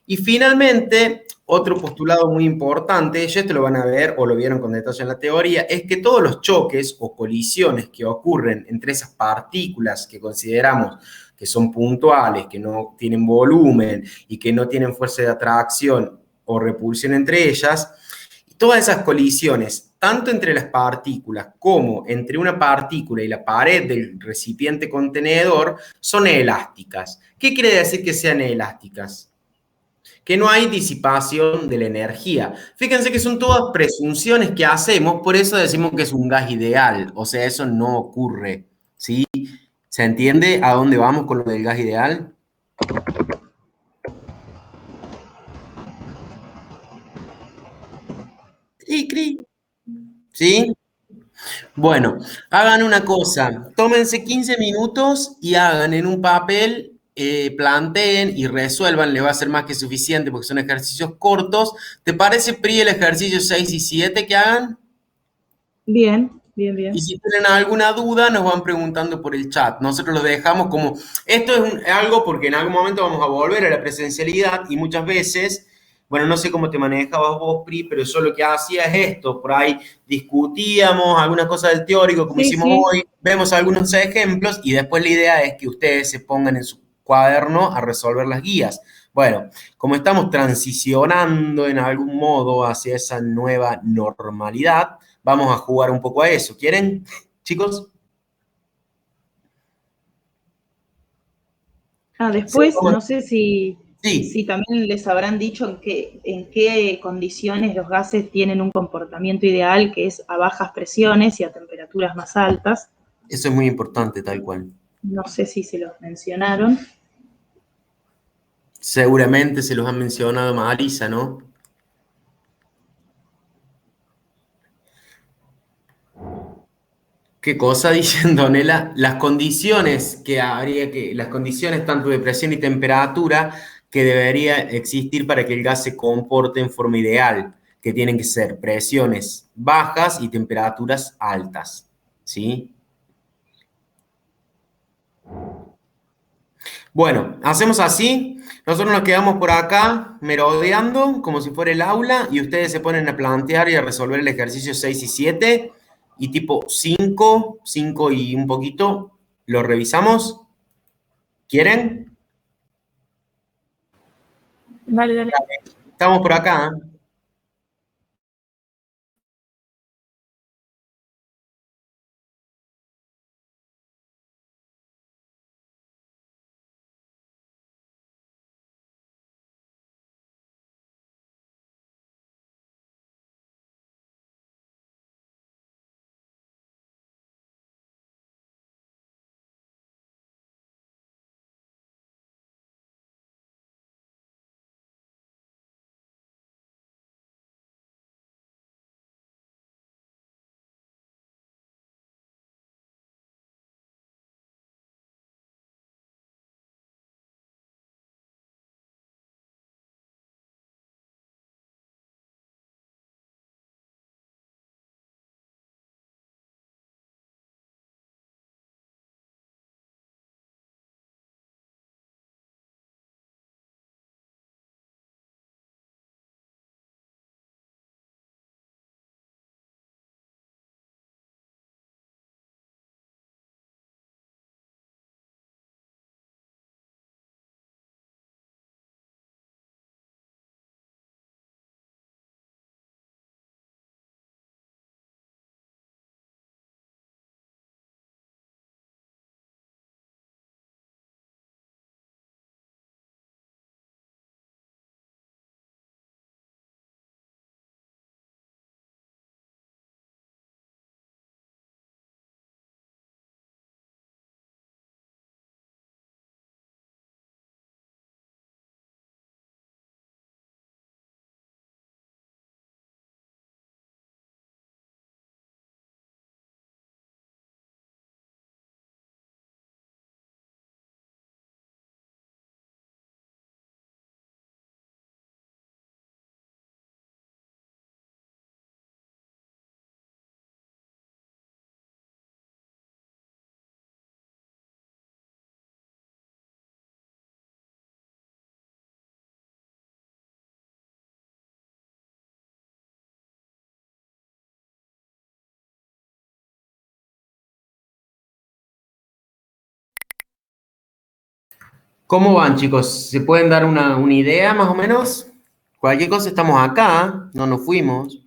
Y finalmente, otro postulado muy importante, ya esto lo van a ver o lo vieron con detalle en la teoría, es que todos los choques o colisiones que ocurren entre esas partículas que consideramos que son puntuales, que no tienen volumen y que no tienen fuerza de atracción o repulsión entre ellas, todas esas colisiones, tanto entre las partículas como entre una partícula y la pared del recipiente contenedor, son elásticas. ¿Qué quiere decir que sean elásticas? Que no hay disipación de la energía. Fíjense que son todas presunciones que hacemos, por eso decimos que es un gas ideal, o sea, eso no ocurre, ¿sí? ¿Se entiende a dónde vamos con lo del gas ideal? Cri, ¿sí? Bueno, hagan una cosa, tómense 15 minutos y hagan en un papel, planteen y resuelvan, les va a ser más que suficiente porque son ejercicios cortos. ¿Te parece, Pri, el ejercicio 6 y 7 que hagan? Bien, bien, Y bien. si tienen alguna duda, nos van preguntando por el chat. Nosotros lo dejamos como, esto es algo porque en algún momento vamos a volver a la presencialidad y muchas veces, bueno, no sé cómo te manejabas vos, Pri, pero yo lo que hacía es esto, por ahí discutíamos alguna cosa del teórico, como Sí, hicimos sí. hoy, vemos algunos ejemplos y después la idea es que ustedes se pongan en su cuaderno a resolver las guías. Bueno, como estamos transicionando en algún modo hacia esa nueva normalidad, vamos a jugar un poco a eso. ¿Quieren, chicos? Sí, Después, no sé si sí, también les habrán dicho en qué condiciones los gases tienen un comportamiento ideal, que es a bajas presiones y a temperaturas más altas. eso es muy importante, tal cual. No sé si se los mencionaron. Seguramente se los han mencionado Marisa, ¿no? ¿Qué cosa dicen, Donela? Las condiciones que habría que, las condiciones tanto de presión y temperatura que debería existir para que el gas se comporte en forma ideal, que tienen que ser presiones bajas y temperaturas altas, ¿sí? Bueno, hacemos así. Nosotros nos quedamos por acá merodeando como si fuera el aula y ustedes se ponen a plantear y a resolver el ejercicio 6 y 7 y tipo 5 y un poquito, lo revisamos. ¿Quieren? Dale, dale. Estamos por acá, ¿eh? ¿Cómo van, chicos? ¿Se pueden dar una idea más o menos? Cualquier cosa estamos acá, no nos fuimos.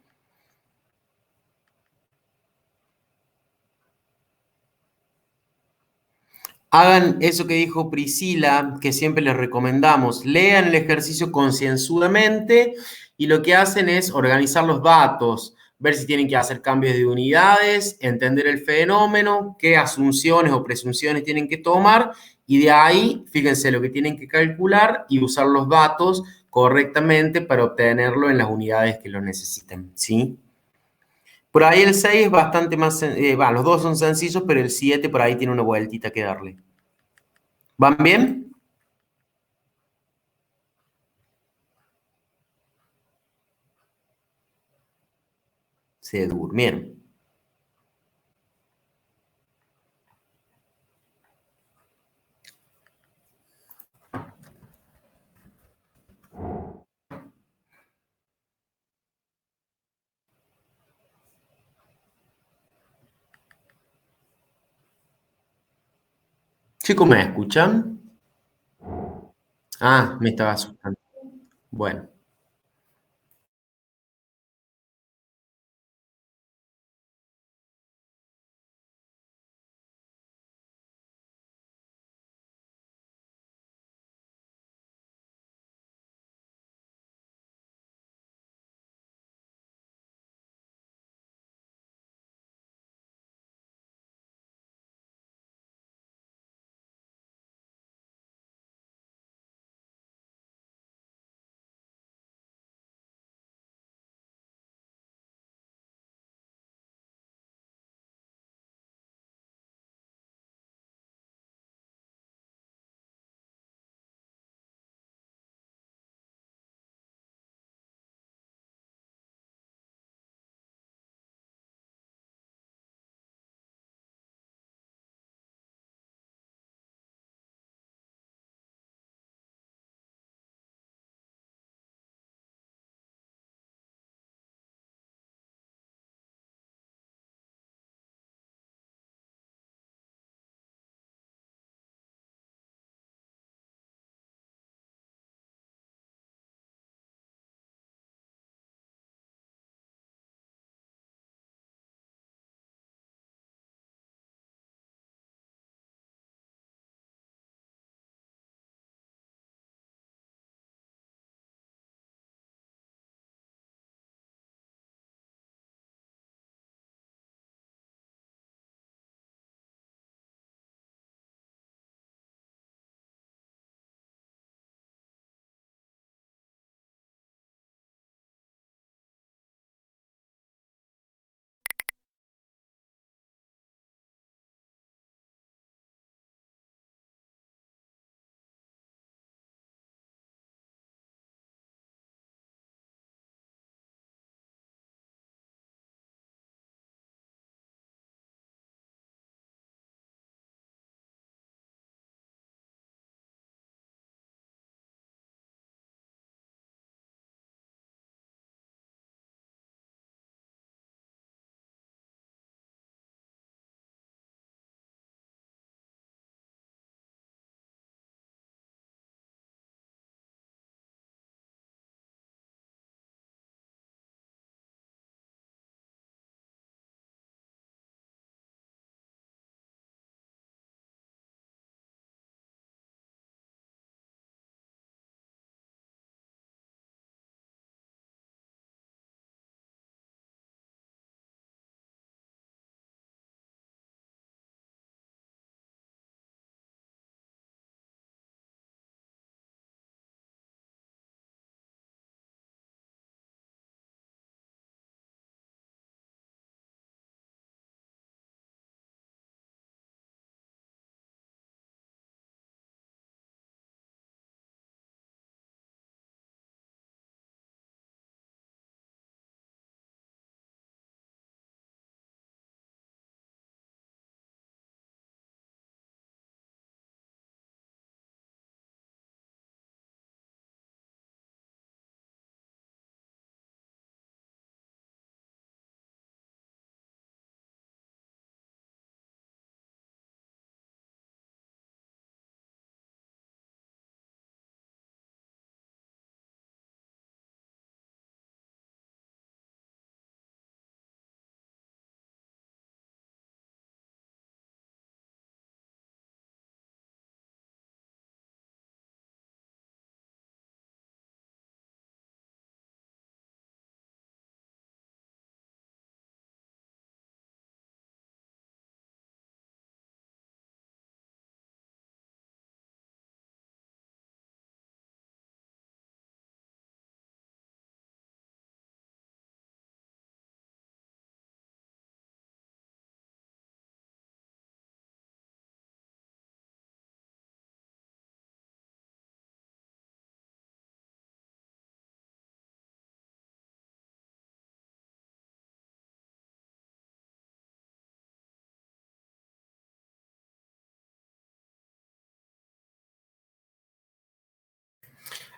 Hagan eso que dijo Priscila, que siempre les recomendamos. Lean el ejercicio concienzudamente y lo que hacen es organizar los datos, ver si tienen que hacer cambios de unidades, entender el fenómeno, qué asunciones o presunciones tienen que tomar y de ahí, fíjense lo que tienen que calcular y usar los datos correctamente para obtenerlo en las unidades que lo necesiten, ¿sí? Por ahí el 6 es bastante más, los dos son sencillos, pero el 7 por ahí tiene una vueltita que darle. ¿Van bien? Se durmieron. Chicos, ¿me escuchan? Ah, me estaba asustando. Bueno.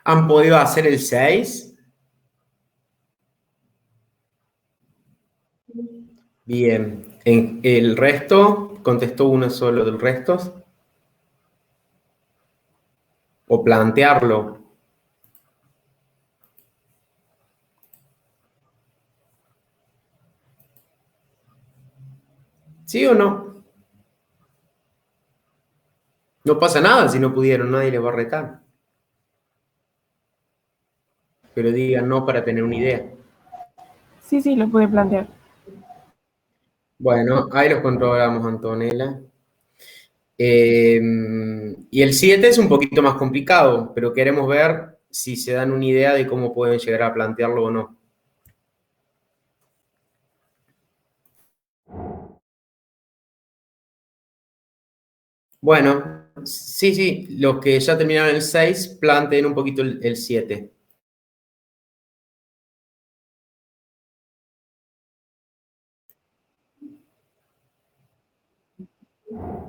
¿Han podido hacer el 6? Bien. ¿En el resto? ¿Contestó uno solo del resto? ¿O plantearlo? ¿Sí o no? No pasa nada si no pudieron, nadie les va a retar. Pero digan no para tener una idea. Sí, sí, lo pude plantear. Bueno, ahí los controlamos, Antonella. Eh, y el 7 es un poquito más complicado, pero queremos ver si se dan una idea de cómo pueden llegar a plantearlo o no. Bueno, sí, sí, los que ya terminaron el 6 planteen un poquito el 7.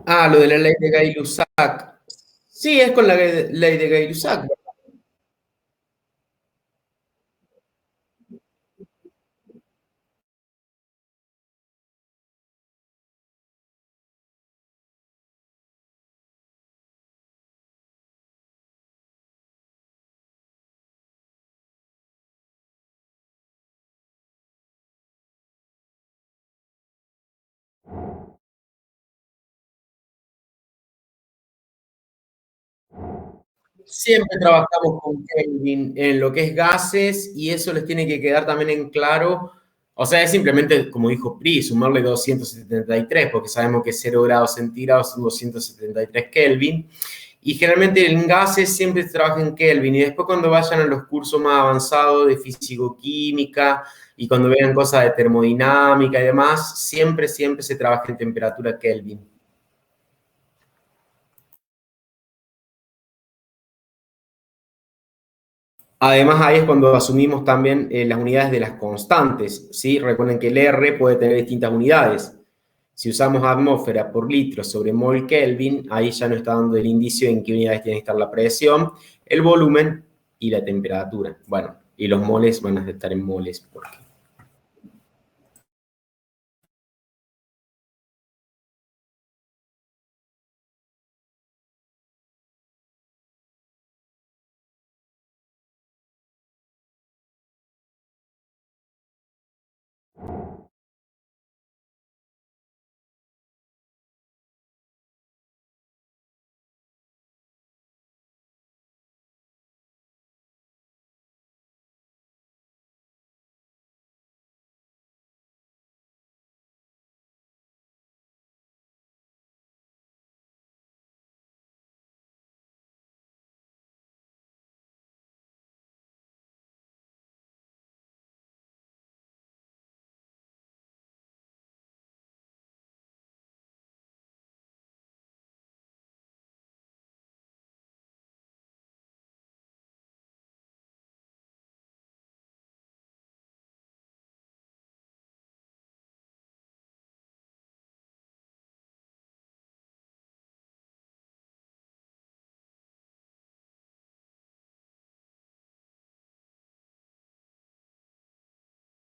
Ah, lo de la ley de Gay-Lussac. Sí, es con la ley de Gay-Lussac. Siempre trabajamos con Kelvin en lo que es gases y eso les tiene que quedar también en claro. O sea, es simplemente, como dijo Pri, sumarle 273, porque sabemos que 0 grados centígrados son 273 Kelvin. Y generalmente en gases siempre se trabaja en Kelvin. Y después cuando vayan a los cursos más avanzados de físico-química y cuando vean cosas de termodinámica y demás, siempre, siempre se trabaja en temperatura Kelvin. Además, ahí es cuando asumimos también las unidades de las constantes, ¿sí? Recuerden que el R puede tener distintas unidades. Si usamos atmósfera por litro sobre mol Kelvin, ahí ya nos está dando el indicio en qué unidades tiene que estar la presión, el volumen y la temperatura. Bueno, y los moles van a estar en moles. Porque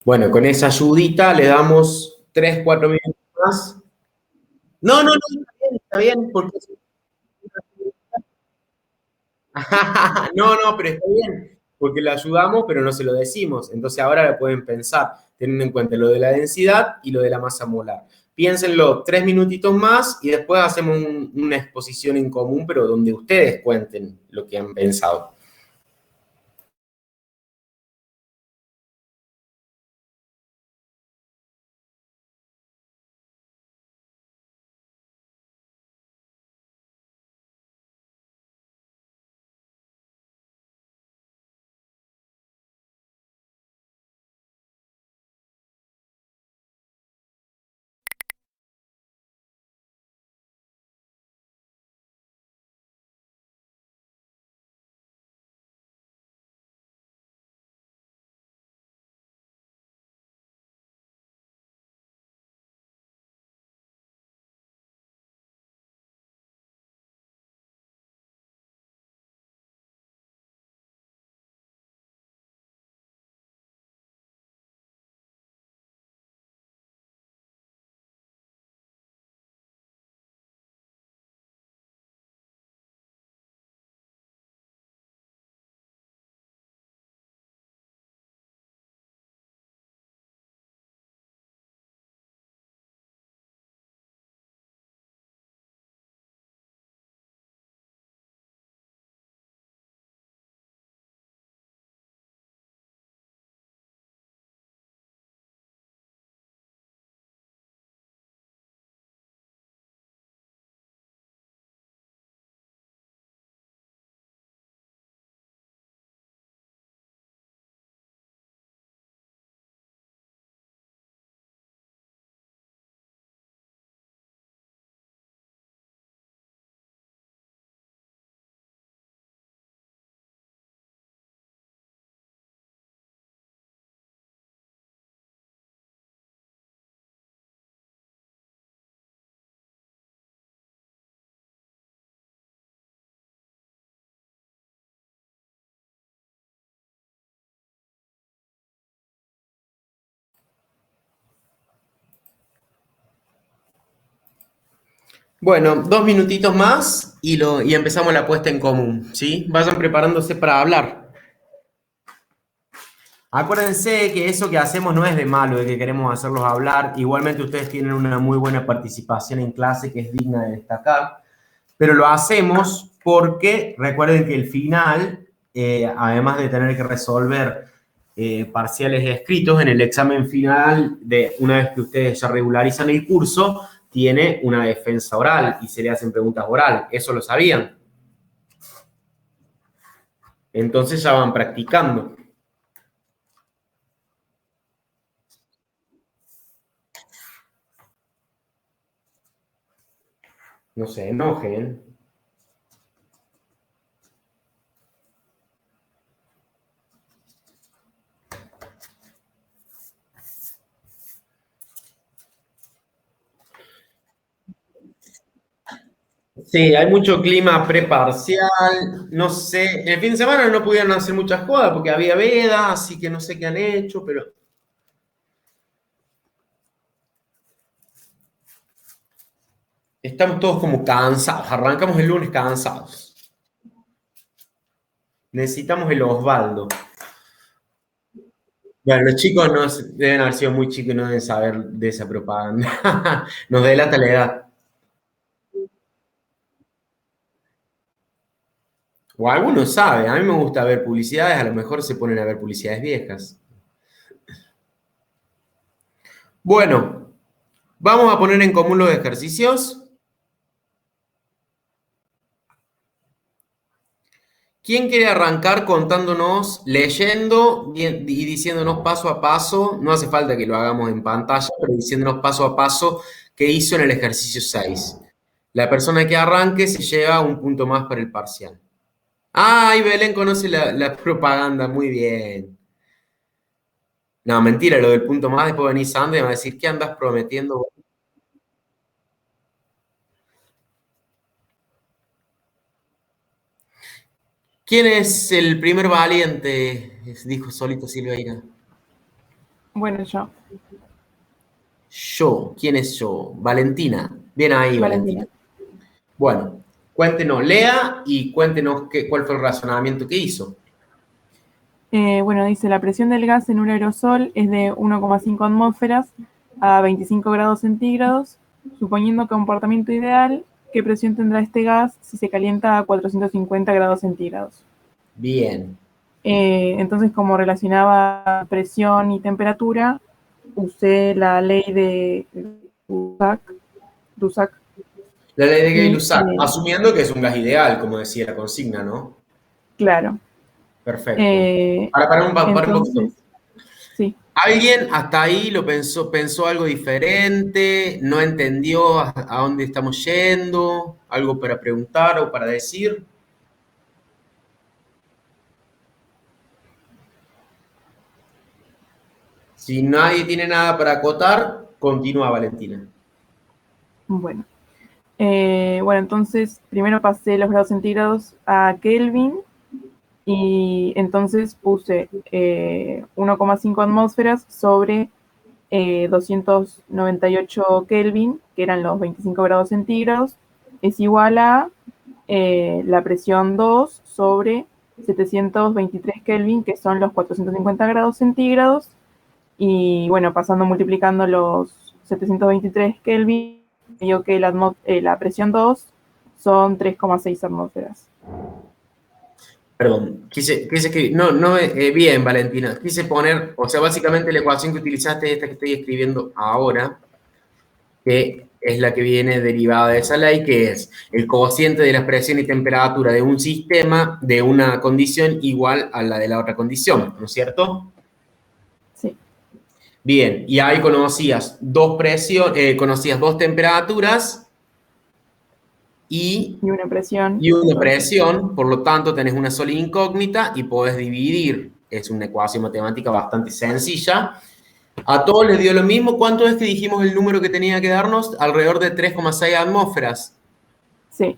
bueno, con esa ayudita le damos 3, 4 minutos más. No, no, no, está bien, porque no, no, pero está bien, porque lo ayudamos, pero no se lo decimos. Entonces ahora lo pueden pensar, teniendo en cuenta lo de la densidad y lo de la masa molar. Piénsenlo 3 minutitos más y después hacemos una exposición en común, pero donde ustedes cuenten lo que han pensado. Bueno, 2 minutitos más y empezamos la puesta en común, ¿sí? Vayan preparándose para hablar. Acuérdense que eso que hacemos no es de malo, de que queremos hacerlos hablar. Igualmente ustedes tienen una muy buena participación en clase que es digna de destacar, pero lo hacemos porque recuerden que el final, además de tener que resolver parciales escritos, en el examen final, una vez que ustedes ya regularizan el curso, tiene una defensa oral y se le hacen preguntas oral. ¿Eso lo sabían? Entonces ya van practicando. No se enojen. Sí, hay mucho clima preparcial, no sé, el fin de semana no pudieron hacer muchas cosas porque había veda, así que no sé qué han hecho, pero estamos todos como cansados, arrancamos el lunes cansados. Necesitamos el Osvaldo. Bueno, los chicos no, deben haber sido muy chicos y no deben saber de esa propaganda. Nos delata la edad. O algunos saben, a mí me gusta ver publicidades, a lo mejor se ponen a ver publicidades viejas. Bueno, vamos a poner en común los ejercicios. ¿Quién quiere arrancar contándonos, leyendo y diciéndonos paso a paso? No hace falta que lo hagamos en pantalla, pero diciéndonos paso a paso qué hizo en el ejercicio 6. La persona que arranque se lleva un punto más para el parcial. ¡Ay, Belén conoce la propaganda! Muy bien. No, mentira, lo del punto más, después venís Sandra y me va a decir, ¿qué andas prometiendo? ¿Quién es el primer valiente? Dijo solito Silveira. Bueno, yo, Yo, ¿quién es yo? Valentina. Bien ahí, Valentina. Valentina. Bueno, cuéntenos, lea y cuéntenos cuál fue el razonamiento que hizo. Bueno, dice, la presión del gas en un aerosol es de 1,5 atmósferas a 25 grados centígrados. Suponiendo comportamiento ideal, ¿qué presión tendrá este gas si se calienta a 450 grados centígrados? Bien. Entonces, como relacionaba presión y temperatura, usé la ley de Dusac. La ley de Y, Gay-Lussac, asumiendo que es un gas ideal, como decía la consigna, ¿no? claro. Perfecto. Para un poquito. Entonces, sí. ¿Alguien hasta ahí lo pensó algo diferente? ¿No entendió a dónde estamos yendo? ¿Algo para preguntar o para decir? Si nadie tiene nada para acotar, continúa Valentina. Bueno. Bueno, entonces primero pasé los grados centígrados a Kelvin y entonces puse 1,5 atmósferas sobre 298 Kelvin, que eran los 25 grados centígrados, es igual a la presión 2 sobre 723 Kelvin, que son los 450 grados centígrados, y bueno, multiplicando los 723 Kelvin, dio que la presión 2 son 3,6 atmósferas. Perdón, quise escribir, bien, Valentina, quise poner, o sea, básicamente la ecuación que utilizaste es esta que estoy escribiendo ahora, que es la que viene derivada de esa ley, que es el cociente de la presión y temperatura de un sistema, de una condición igual a la de la otra condición, ¿no es cierto? Sí. Bien, y ahí conocías dos temperaturas y una presión. Y una presión, por lo tanto tenés una sola incógnita y podés dividir. Es una ecuación matemática bastante sencilla. A todos les dio lo mismo. ¿Cuánto es que dijimos el número que tenía que darnos? Alrededor de 3,6 atmósferas. Sí.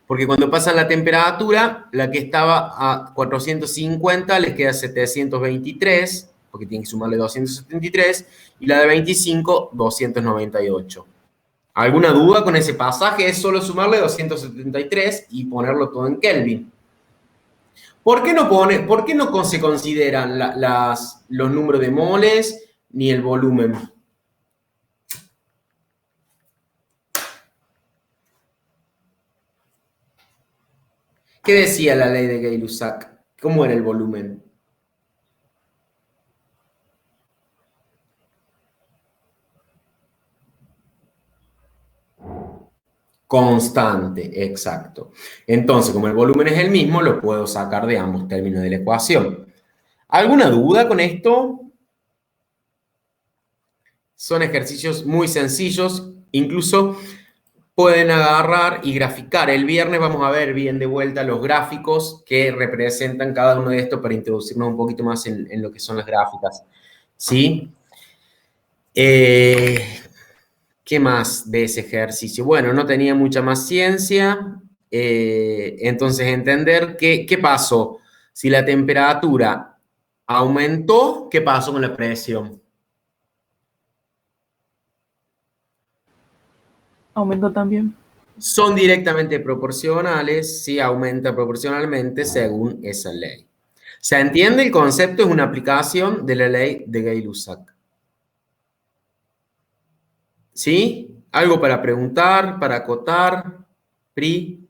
Porque cuando pasan la temperatura, la que estaba a 450 les queda 723, porque tienen que sumarle 273, y la de 25, 298. ¿Alguna duda con ese pasaje? Es solo sumarle 273 y ponerlo todo en Kelvin. ¿Por qué no se consideran los números de moles ni el volumen? ¿Qué decía la ley de Gay-Lussac? ¿Cómo era el volumen? Constante, exacto. Entonces, como el volumen es el mismo, lo puedo sacar de ambos términos de la ecuación. ¿Alguna duda con esto? Son ejercicios muy sencillos, incluso pueden agarrar y graficar. El viernes vamos a ver bien de vuelta los gráficos que representan cada uno de estos para introducirnos un poquito más en lo que son las gráficas. ¿Sí? ¿Qué más de ese ejercicio? Bueno, no tenía mucha más ciencia. Entonces, entender qué pasó. Si la temperatura aumentó, ¿qué pasó con la presión? Aumentó también. Son directamente proporcionales si aumenta proporcionalmente según esa ley. ¿Se entiende? El concepto es una aplicación de la ley de Gay-Lussac. ¿Sí? ¿Algo para preguntar, para acotar? ¿Pri?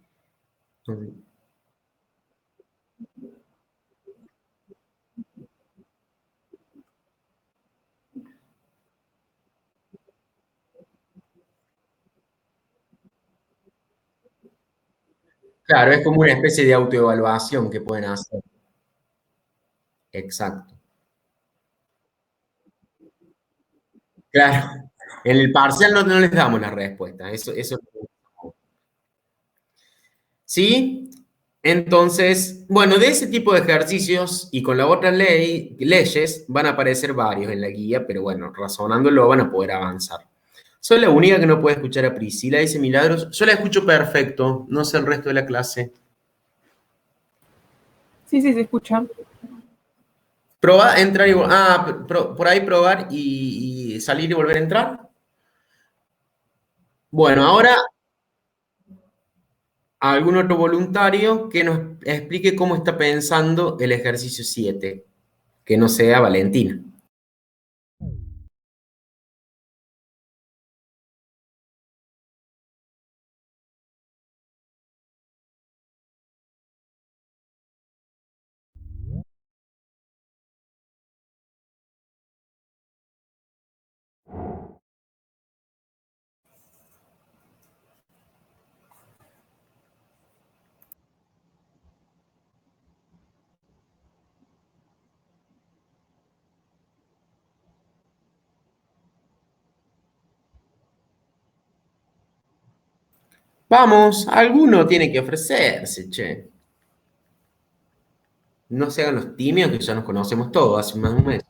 Claro, es como una especie de autoevaluación que pueden hacer. Exacto. Claro. En el parcial no les damos la respuesta. Eso. ¿Sí? Entonces, bueno, de ese tipo de ejercicios y con la otra leyes van a aparecer varios en la guía, pero bueno, razonándolo van a poder avanzar. Soy la única que no puede escuchar a Priscila, dice Milagros. Yo la escucho perfecto, no sé el resto de la clase. Sí, sí, se escucha. Proba, entrar y por ahí probar y salir y volver a entrar. Bueno, ahora algún otro voluntario que nos explique cómo está pensando el ejercicio 7, que no sea Valentina. Vamos, alguno tiene que ofrecerse, che. No se hagan los tímidos, que ya nos conocemos todos hace más de un mes.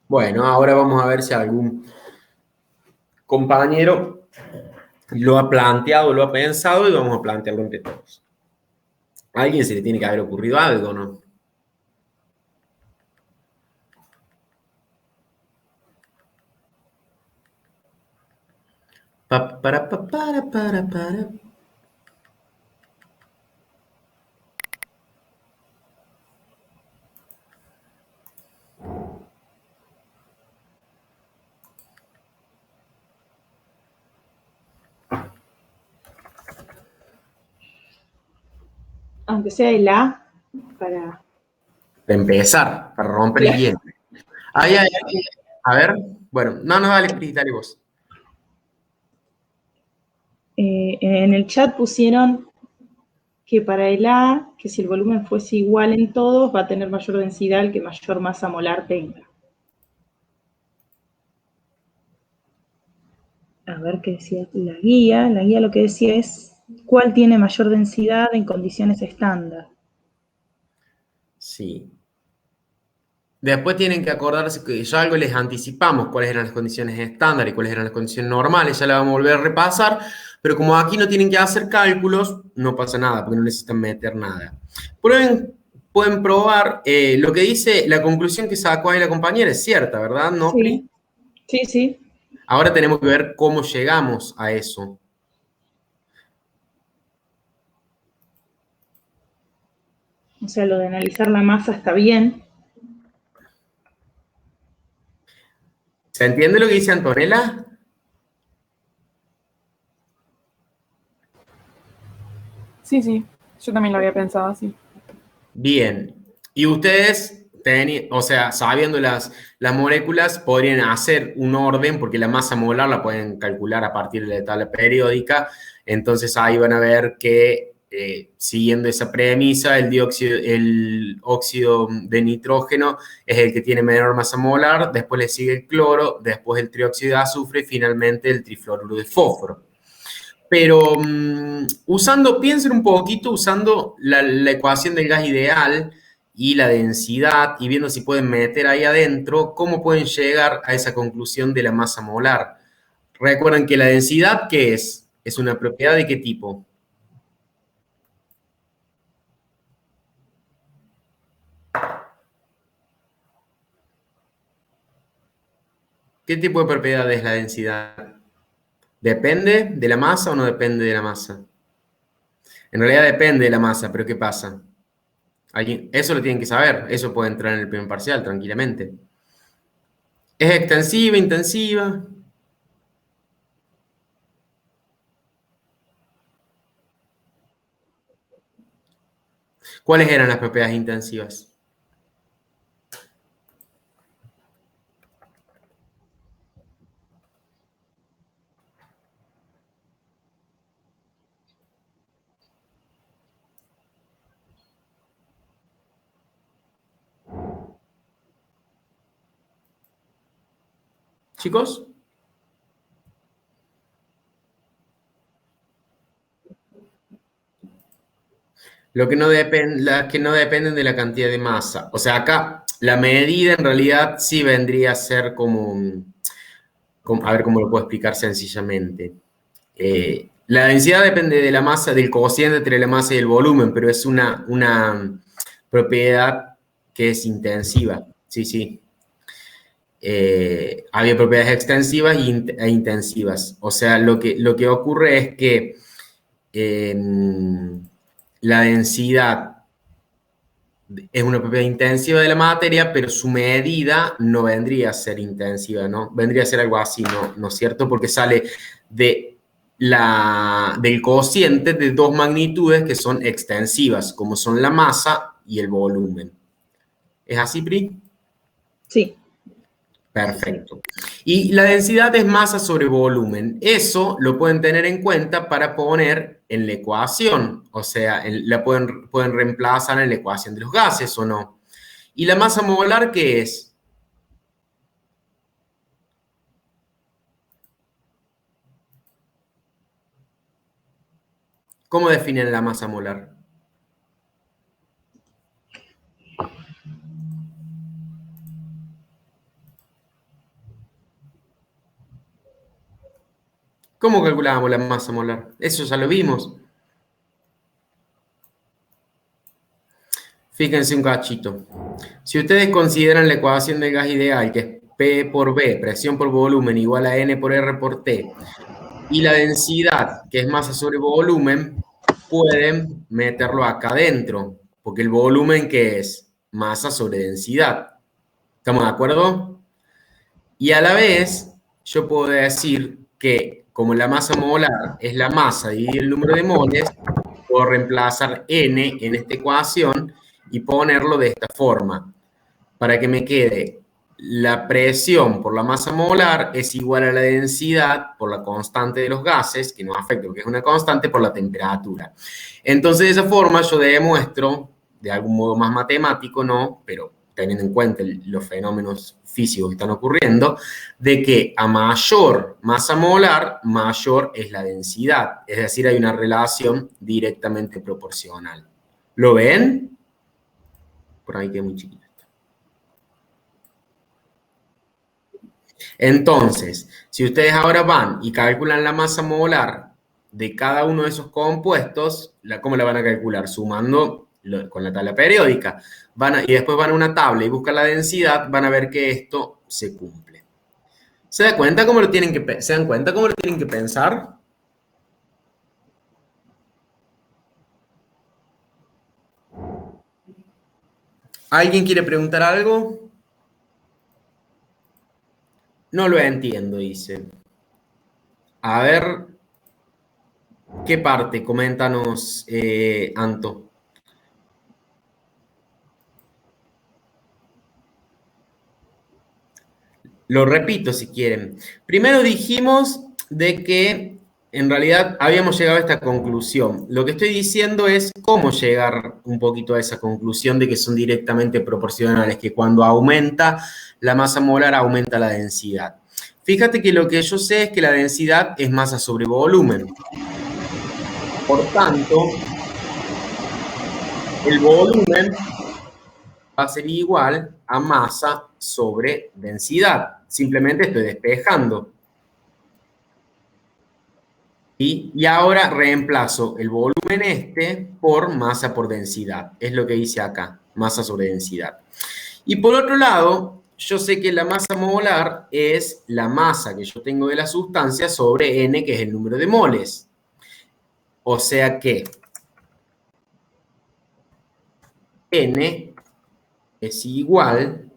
Bueno, ahora vamos a ver si algún compañero lo ha planteado, lo ha pensado y vamos a plantearlo entre todos. A alguien se le tiene que haber ocurrido algo, ¿no? Para. Aunque sea el A, para... Para empezar, para romper el hielo. Ay. A ver, bueno, no, dale, Cris, dale vos. En el chat pusieron que para el A, que si el volumen fuese igual en todos, va a tener mayor densidad el que mayor masa molar tenga. A ver qué decía la guía. La guía lo que decía es cuál tiene mayor densidad en condiciones estándar. Sí. Después tienen que acordarse que ya algo les anticipamos cuáles eran las condiciones estándar y cuáles eran las condiciones normales, ya la vamos a volver a repasar, pero como aquí no tienen que hacer cálculos, no pasa nada, porque no necesitan meter nada. Prueben pueden probar lo que dice, la conclusión que sacó ahí la compañera es cierta, ¿verdad? ¿No, Pri? Sí, sí. Ahora tenemos que ver cómo llegamos a eso. O sea, lo de analizar la masa está bien. ¿Se entiende lo que dice Antonella? Sí, sí, yo también lo había pensado así. Bien. Y ustedes, o sea, sabiendo las moléculas, podrían hacer un orden, porque la masa molar la pueden calcular a partir de la tabla periódica. Entonces ahí van a ver que, siguiendo esa premisa, el óxido de nitrógeno es el que tiene menor masa molar, después le sigue el cloro, después el trióxido de azufre y finalmente el trifluoruro de fósforo. Pero piensen un poquito usando la ecuación del gas ideal y la densidad y viendo si pueden meter ahí adentro cómo pueden llegar a esa conclusión de la masa molar. Recuerden que la densidad, ¿qué es? ¿Es una propiedad de qué tipo? ¿Qué tipo de propiedad es la densidad? ¿Depende de la masa o no depende de la masa? En realidad depende de la masa, pero ¿qué pasa? Eso lo tienen que saber, eso puede entrar en el primer parcial tranquilamente. ¿Es extensiva, intensiva? ¿Cuáles eran las propiedades intensivas? ¿Chicos? Las que no dependen de la cantidad de masa. O sea, acá la medida en realidad sí vendría a ser a ver cómo lo puedo explicar sencillamente. La densidad depende de la masa, del cociente entre la masa y el volumen, pero es una propiedad que es intensiva. Sí, sí. Había propiedades extensivas e intensivas. O sea, lo que ocurre es que la densidad es una propiedad intensiva de la materia, pero su medida no vendría a ser intensiva, ¿no? Vendría a ser algo así, ¿no es cierto? Porque sale del cociente de dos magnitudes que son extensivas, como son la masa y el volumen. ¿Es así, Pri? Sí. Perfecto. Y la densidad es masa sobre volumen. Eso lo pueden tener en cuenta para poner en la ecuación. O sea, pueden reemplazar en la ecuación de los gases o no. ¿Y la masa molar qué es? ¿Cómo definen la masa molar? ¿Cómo calculábamos la masa molar? Eso ya lo vimos. Fíjense un cachito. Si ustedes consideran la ecuación del gas ideal, que es P por B, presión por volumen, igual a N por R por T, y la densidad, que es masa sobre volumen, pueden meterlo acá adentro, porque el volumen, ¿qué es? Masa sobre densidad. ¿Estamos de acuerdo? Y a la vez, yo puedo decir que como la masa molar es la masa dividido el número de moles, puedo reemplazar N en esta ecuación y ponerlo de esta forma, para que me quede la presión por la masa molar es igual a la densidad por la constante de los gases, que nos afecta porque es una constante, por la temperatura. Entonces, de esa forma yo demuestro, de algún modo más matemático, no, pero teniendo en cuenta los fenómenos físicos que están ocurriendo, de que a mayor masa molar, mayor es la densidad. Es decir, hay una relación directamente proporcional. ¿Lo ven? Por ahí queda muy chiquito. Entonces, si ustedes ahora van y calculan la masa molar de cada uno de esos compuestos, ¿cómo la van a calcular? Sumando con la tabla periódica. Y después van a una tabla y buscan la densidad, van a ver que esto se cumple. ¿Se dan cuenta cómo lo tienen que pensar? ¿Alguien quiere preguntar algo? No lo entiendo, dice. A ver, ¿qué parte? Coméntanos, Anto. Lo repito si quieren. Primero dijimos de que en realidad habíamos llegado a esta conclusión. Lo que estoy diciendo es cómo llegar un poquito a esa conclusión de que son directamente proporcionales, que cuando aumenta la masa molar aumenta la densidad. Fíjate que lo que yo sé es que la densidad es masa sobre volumen. Por tanto, el volumen va a ser igual a masa sobre densidad. Simplemente estoy despejando. Y ahora reemplazo el volumen por masa por densidad. Es lo que dice acá, masa sobre densidad. Y por otro lado, yo sé que la masa molar es la masa que yo tengo de la sustancia sobre N, que es el número de moles. O sea que N es igual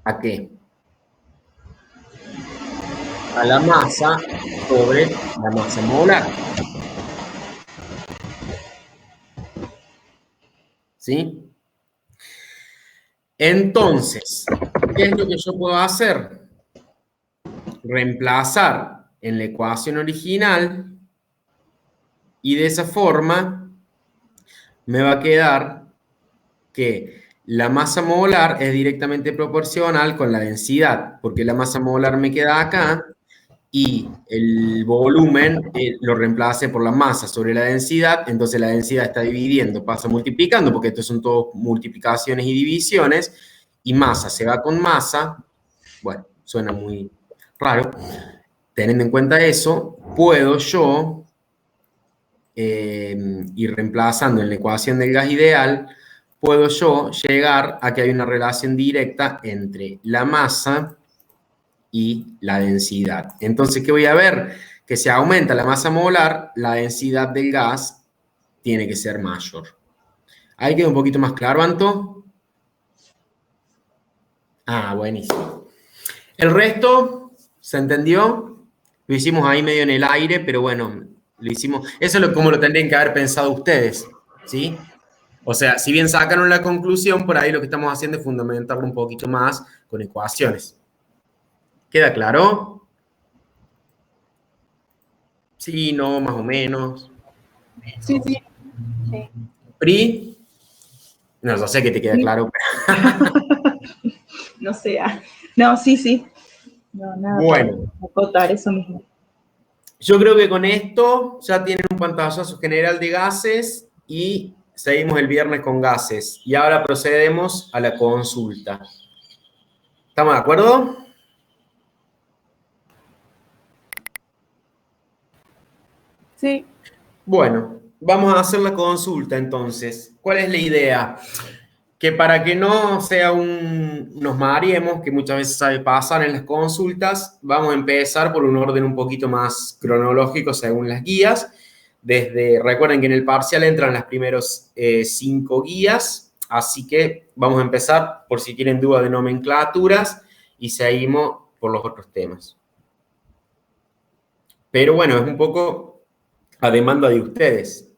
¿a qué? A la masa sobre la masa molar. ¿Sí? Entonces, ¿qué es lo que yo puedo hacer? Reemplazar en la ecuación original y de esa forma me va a quedar que la masa molar es directamente proporcional con la densidad, porque la masa molar me queda acá y el volumen lo reemplace por la masa sobre la densidad, entonces la densidad está dividiendo, pasa multiplicando, porque estos son todos multiplicaciones y divisiones, y masa se va con masa. Bueno, suena muy raro. Teniendo en cuenta eso, puedo yo, y reemplazando en la ecuación del gas ideal, puedo yo llegar a que hay una relación directa entre la masa y la densidad. Entonces, ¿qué voy a ver? Que si aumenta la masa molar, la densidad del gas tiene que ser mayor. ¿Ahí queda un poquito más claro, Anto? Ah, buenísimo. El resto, ¿se entendió? Lo hicimos ahí medio en el aire, pero bueno, lo hicimos. Eso es como lo tendrían que haber pensado ustedes, ¿sí? O sea, si bien sacaron la conclusión, por ahí lo que estamos haciendo es fundamentarlo un poquito más con ecuaciones. ¿Queda claro? Sí, no, más o menos. Sí, sí. Sí. ¿Pri? No, yo sé que te queda claro. No sé. No, sí. No, nada. Bueno. Para acotar eso mismo. Yo creo que con esto ya tienen un pantallazo general de gases y seguimos el viernes con gases. Y ahora procedemos a la consulta. ¿Estamos de acuerdo? Sí. Bueno, vamos a hacer la consulta entonces. ¿Cuál es la idea? Que para que no sea nos mareemos, que muchas veces sabe pasar en las consultas, vamos a empezar por un orden un poquito más cronológico según las guías. Recuerden que en el parcial entran las primeros 5 guías, así que vamos a empezar por si tienen duda de nomenclaturas y seguimos por los otros temas. Pero bueno, es un poco a demanda de ustedes.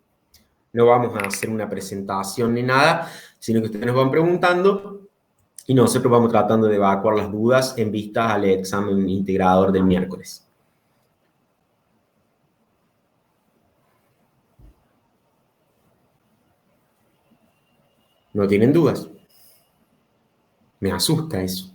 No vamos a hacer una presentación ni nada, sino que ustedes nos van preguntando y nosotros vamos tratando de evacuar las dudas en vista al examen integrador del miércoles. ¿No tienen dudas? Me asusta eso.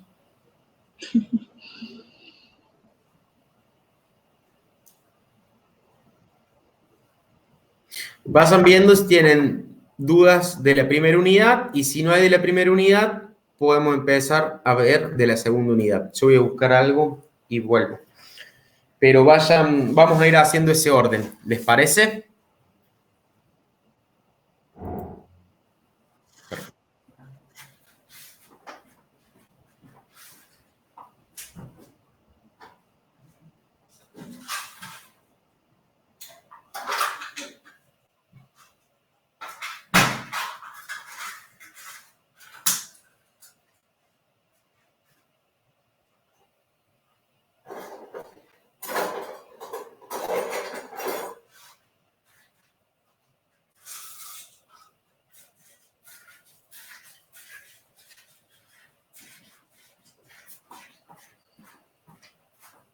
Vayan viendo si tienen dudas de la primera unidad y si no hay de la primera unidad, podemos empezar a ver de la segunda unidad. Yo voy a buscar algo y vuelvo. Pero vamos a ir haciendo ese orden. ¿Les parece?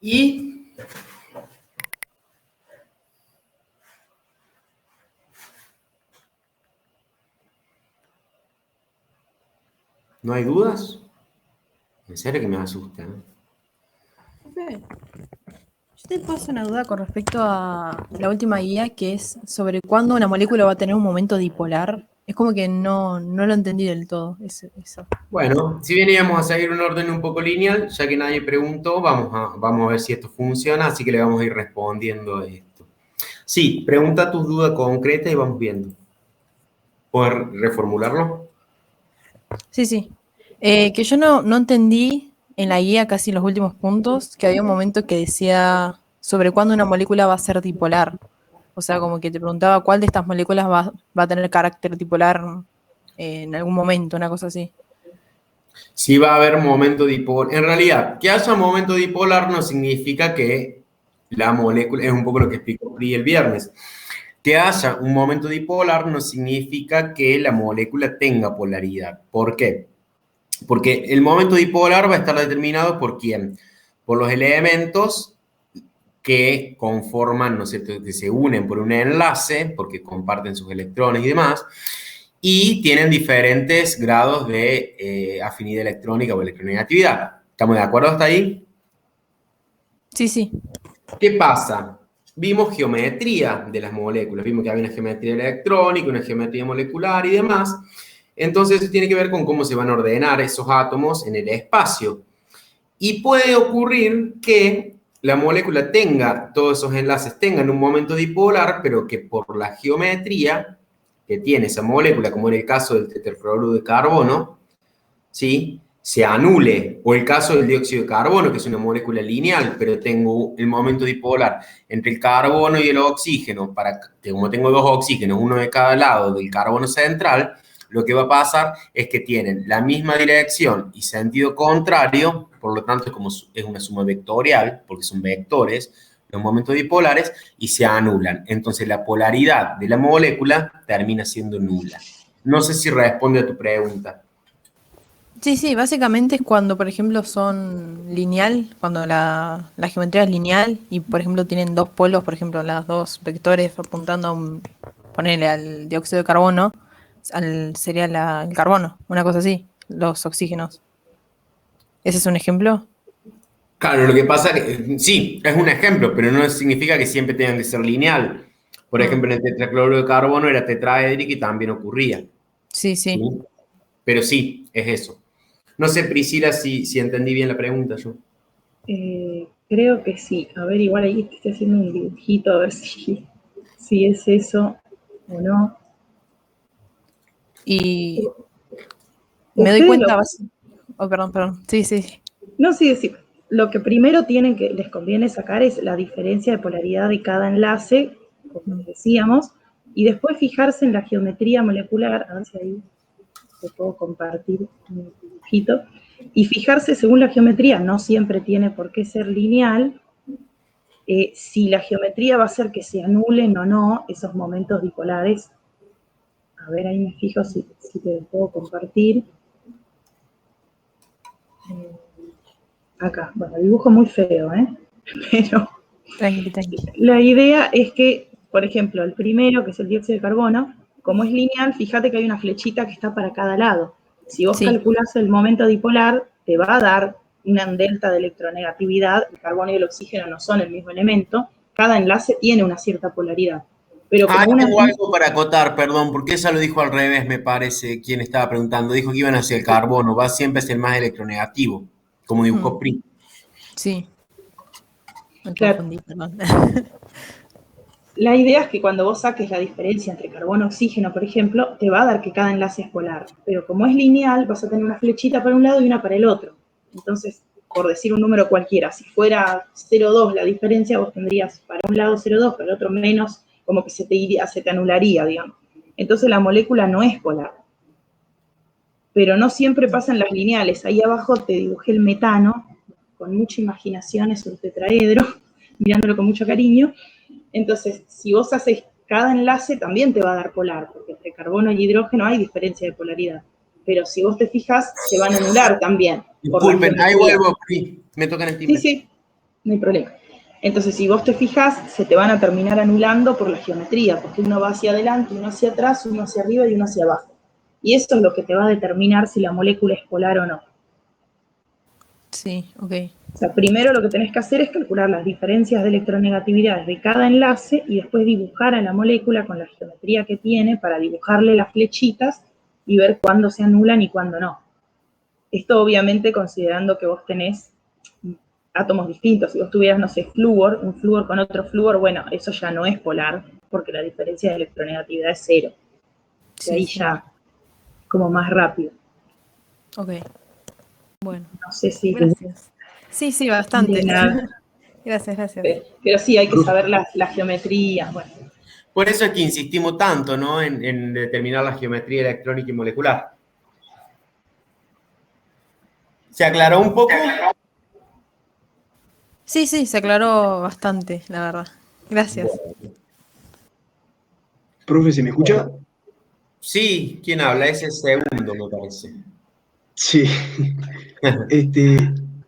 Y ¿no hay dudas? En serio que me asusta, ¿no? Profe, yo te paso una duda con respecto a la última guía, que es sobre cuándo una molécula va a tener un momento dipolar. Es como que no lo entendí del todo, eso. Bueno, si bien íbamos a seguir un orden un poco lineal, ya que nadie preguntó, vamos a ver si esto funciona, así que le vamos a ir respondiendo esto. Sí, pregunta tus dudas concretas y vamos viendo. ¿Puedes reformularlo? Sí. Que yo no entendí en la guía casi los últimos puntos, que había un momento que decía sobre cuándo una molécula va a ser dipolar. O sea, como que te preguntaba cuál de estas moléculas va a tener carácter dipolar en algún momento, una cosa así. Sí va a haber momento dipolar. En realidad, que haya momento dipolar no significa que la molécula, es un poco lo que explicó Pri el viernes, que haya un momento dipolar no significa que la molécula tenga polaridad. ¿Por qué? Porque el momento dipolar va a estar determinado por quién, por los elementos que conforman, ¿no es cierto?, que se unen por un enlace, porque comparten sus electrones y demás, y tienen diferentes grados de afinidad electrónica o electronegatividad. ¿Estamos de acuerdo hasta ahí? Sí. ¿Qué pasa? Vimos geometría de las moléculas, vimos que había una geometría electrónica, una geometría molecular y demás. Entonces, eso tiene que ver con cómo se van a ordenar esos átomos en el espacio. Y puede ocurrir que la molécula tenga, todos esos enlaces tengan un momento dipolar, pero que por la geometría que tiene esa molécula, como en el caso del tetrafluoruro de carbono, ¿sí?, se anule, o el caso del dióxido de carbono, que es una molécula lineal, pero tengo el momento dipolar entre el carbono y el oxígeno, como tengo dos oxígenos, uno de cada lado del carbono central, lo que va a pasar es que tienen la misma dirección y sentido contrario, por lo tanto es una suma vectorial, porque son vectores, los momentos dipolares, y se anulan. Entonces la polaridad de la molécula termina siendo nula. No sé si responde a tu pregunta. Sí, básicamente es cuando, por ejemplo, son lineal, cuando la geometría es lineal y, por ejemplo, tienen dos polos, por ejemplo, las dos vectores apuntando ponerle al dióxido de carbono, sería el carbono, una cosa así, los oxígenos. ¿Ese es un ejemplo? Claro, lo que pasa es que sí, es un ejemplo, pero no significa que siempre tengan que ser lineal. Por ejemplo, en el tetracloruro de carbono era tetraédrico y también ocurría. Sí. ¿Sí? Pero sí, es eso. No sé, Priscila, si entendí bien la pregunta yo. Creo que sí. A ver, igual ahí estoy haciendo un dibujito a ver si es eso o no. Y me doy cuenta... Oh, perdón. Sí. No, sí. Lo que primero les conviene sacar es la diferencia de polaridad de cada enlace, como decíamos, y después fijarse en la geometría molecular, a ver si ahí te puedo compartir un dibujito, y fijarse según la geometría, no siempre tiene por qué ser lineal, si la geometría va a hacer que se anulen o no esos momentos dipolares. A ver, ahí me fijo si te puedo compartir. Acá, bueno, dibujo muy feo, pero Tranqui. la idea es que, por ejemplo, el primero, que es el dióxido de carbono, como es lineal, fíjate que hay una flechita que está para cada lado. Si vos calculás el momento dipolar, te va a dar una delta de electronegatividad. El carbono y el oxígeno no son el mismo elemento. Cada enlace tiene una cierta polaridad. Pero como tengo algo para acotar, perdón, porque esa lo dijo al revés, me parece, quien estaba preguntando. Dijo que iban hacia el carbono, va siempre hacia el más electronegativo, como dibujó Pri. Sí. Me confundí, perdón. La idea es que cuando vos saques la diferencia entre carbono y oxígeno, por ejemplo, te va a dar que cada enlace es polar. Pero como es lineal, vas a tener una flechita para un lado y una para el otro. Entonces, por decir un número cualquiera, si fuera 0,2 la diferencia, vos tendrías para un lado 0,2, para el otro menos, como que se te anularía, digamos. Entonces la molécula no es polar. Pero no siempre pasan las lineales. Ahí abajo te dibujé el metano, con mucha imaginación, es un tetraedro, mirándolo con mucho cariño. Entonces, si vos haces cada enlace, también te va a dar polar, porque entre carbono y hidrógeno hay diferencia de polaridad. Pero si vos te fijas, se van a anular también. Disculpen, ahí vuelvo, me tocan el timbre. Sí. no hay problema. Entonces, si vos te fijas, se te van a terminar anulando por la geometría, porque uno va hacia adelante, uno hacia atrás, uno hacia arriba y uno hacia abajo. Y eso es lo que te va a determinar si la molécula es polar o no. Sí, ok. O sea, primero lo que tenés que hacer es calcular las diferencias de electronegatividades de cada enlace y después dibujar a la molécula con la geometría que tiene para dibujarle las flechitas y ver cuándo se anulan y cuándo no. Esto obviamente considerando que vos tenés átomos distintos. Si vos tuvieras, no sé, flúor, un flúor con otro flúor, bueno, eso ya no es polar, porque la diferencia de electronegatividad es 0. De Sí, ahí sí. ya como más rápido. Ok. Bueno, No sé si... gracias. Sí, sí, bastante. De nada. Gracias, gracias. Pero sí, hay que saber la geometría. Bueno, Por eso es que insistimos tanto, ¿no? En determinar la geometría electrónica y molecular. ¿Se aclaró un poco? Sí, sí, se aclaró bastante, la verdad. Gracias. Profe, ¿se me escucha? Sí, ¿quién habla? Ese segundo, me parece. Sí. Este,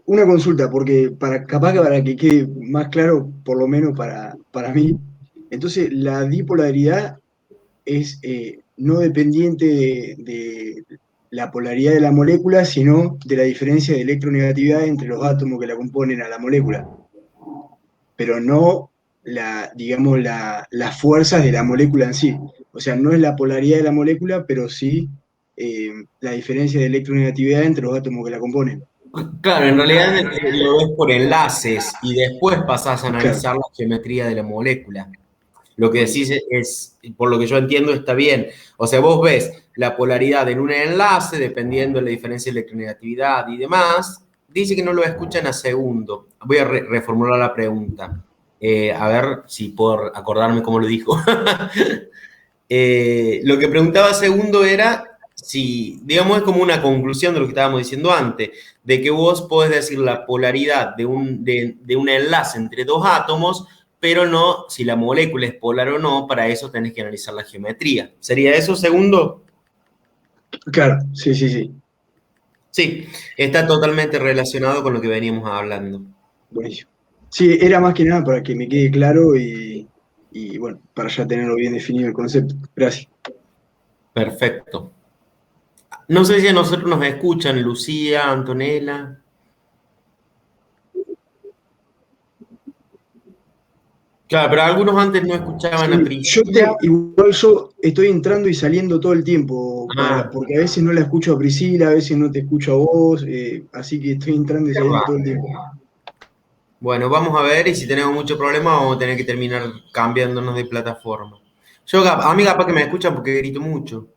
una consulta, porque capaz que para que quede más claro, por lo menos para mí, entonces la dipolaridad es no dependiente de la polaridad de la molécula, sino de la diferencia de electronegatividad entre los átomos que la componen a la molécula, pero no digamos, las fuerzas de la molécula en sí. O sea, no es la polaridad de la molécula, pero sí la diferencia de electronegatividad entre los átomos que la componen. Claro, en realidad lo ves por enlaces y después pasás a Claro, analizar la geometría de la molécula. Lo que decís es, por lo que yo entiendo, está bien. O sea, vos ves la polaridad en un enlace, dependiendo de la diferencia de electronegatividad y demás. Dice que no lo escuchan a segundo. Voy a reformular la pregunta. A ver si puedo acordarme cómo lo dijo. Lo que preguntaba segundo era si, digamos, es como una conclusión de lo que estábamos diciendo antes, de que vos podés decir la polaridad de un enlace entre dos átomos, pero no si la molécula es polar o no, para eso tenés que analizar la geometría. ¿Sería eso, segundo? claro, sí, sí, sí. Sí, está totalmente relacionado con lo que veníamos hablando. Buenísimo. Sí, era más que nada para que me quede claro y bueno, para ya tenerlo bien definido el concepto. Gracias. Perfecto. No sé si a nosotros nos escuchan, Lucía, Antonella. Claro, pero algunos antes no escuchaban a Sí, Priscila. igual yo estoy entrando y saliendo todo el tiempo, Ah, porque a veces no la escucho a Priscila, a veces no te escucho a vos, así que estoy entrando y qué saliendo todo el raro. tiempo. Bueno, vamos a ver y si tenemos mucho problema vamos a tener que terminar cambiándonos de plataforma. Yo, a mí capaz que me escuchan porque grito mucho.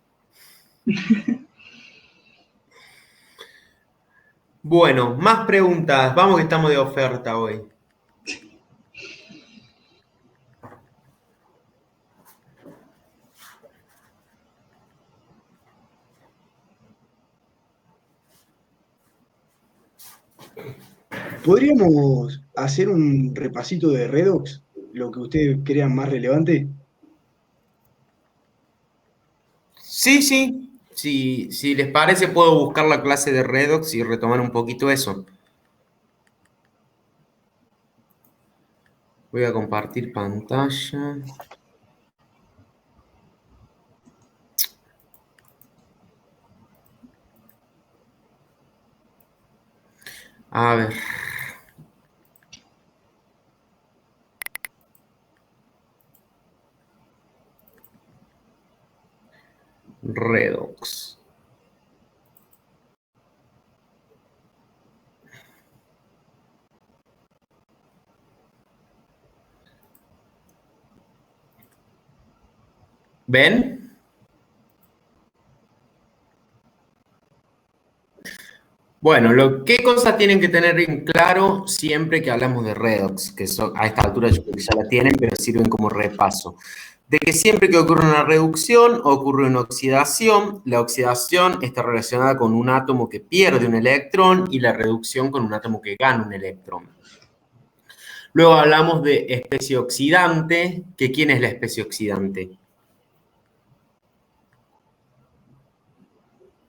Bueno, más preguntas. Vamos que estamos de oferta hoy. ¿Podríamos hacer un repasito de Redox? Lo que ustedes crean más relevante. Sí, sí. Si les parece, puedo buscar la clase de Redox y retomar un poquito eso. Voy a compartir pantalla. A ver. Redox. ¿Ven? Bueno, ¿qué cosas tienen que tener en claro siempre que hablamos de redox? Que a esta altura yo creo que ya la tienen, pero sirven como repaso. De que siempre que ocurre una reducción, ocurre una oxidación. La oxidación está relacionada con un átomo que pierde un electrón y la reducción con un átomo que gana un electrón. Luego hablamos de especie oxidante, que ¿quién es la especie oxidante?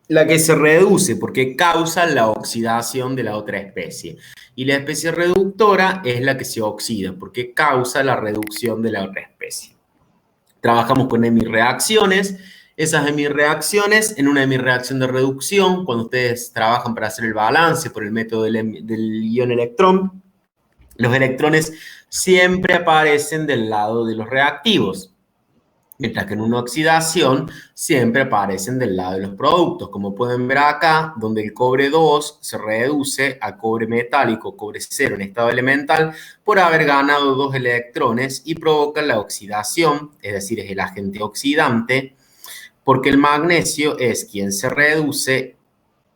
La que se reduce porque causa la oxidación de la otra especie. Y la especie reductora es la que se oxida porque causa la reducción de la otra especie. Trabajamos con hemirreacciones. Esas hemirreacciones, en una hemirreacción de reducción, cuando ustedes trabajan para hacer el balance por el método del ion electrón, los electrones siempre aparecen del lado de los reactivos. Mientras que en una oxidación siempre aparecen del lado de los productos. Como pueden ver acá, donde el cobre 2 se reduce a cobre metálico, cobre 0 en estado elemental, por haber ganado 2 electrones y provoca la oxidación, es decir, es el agente oxidante, porque el magnesio es quien se reduce,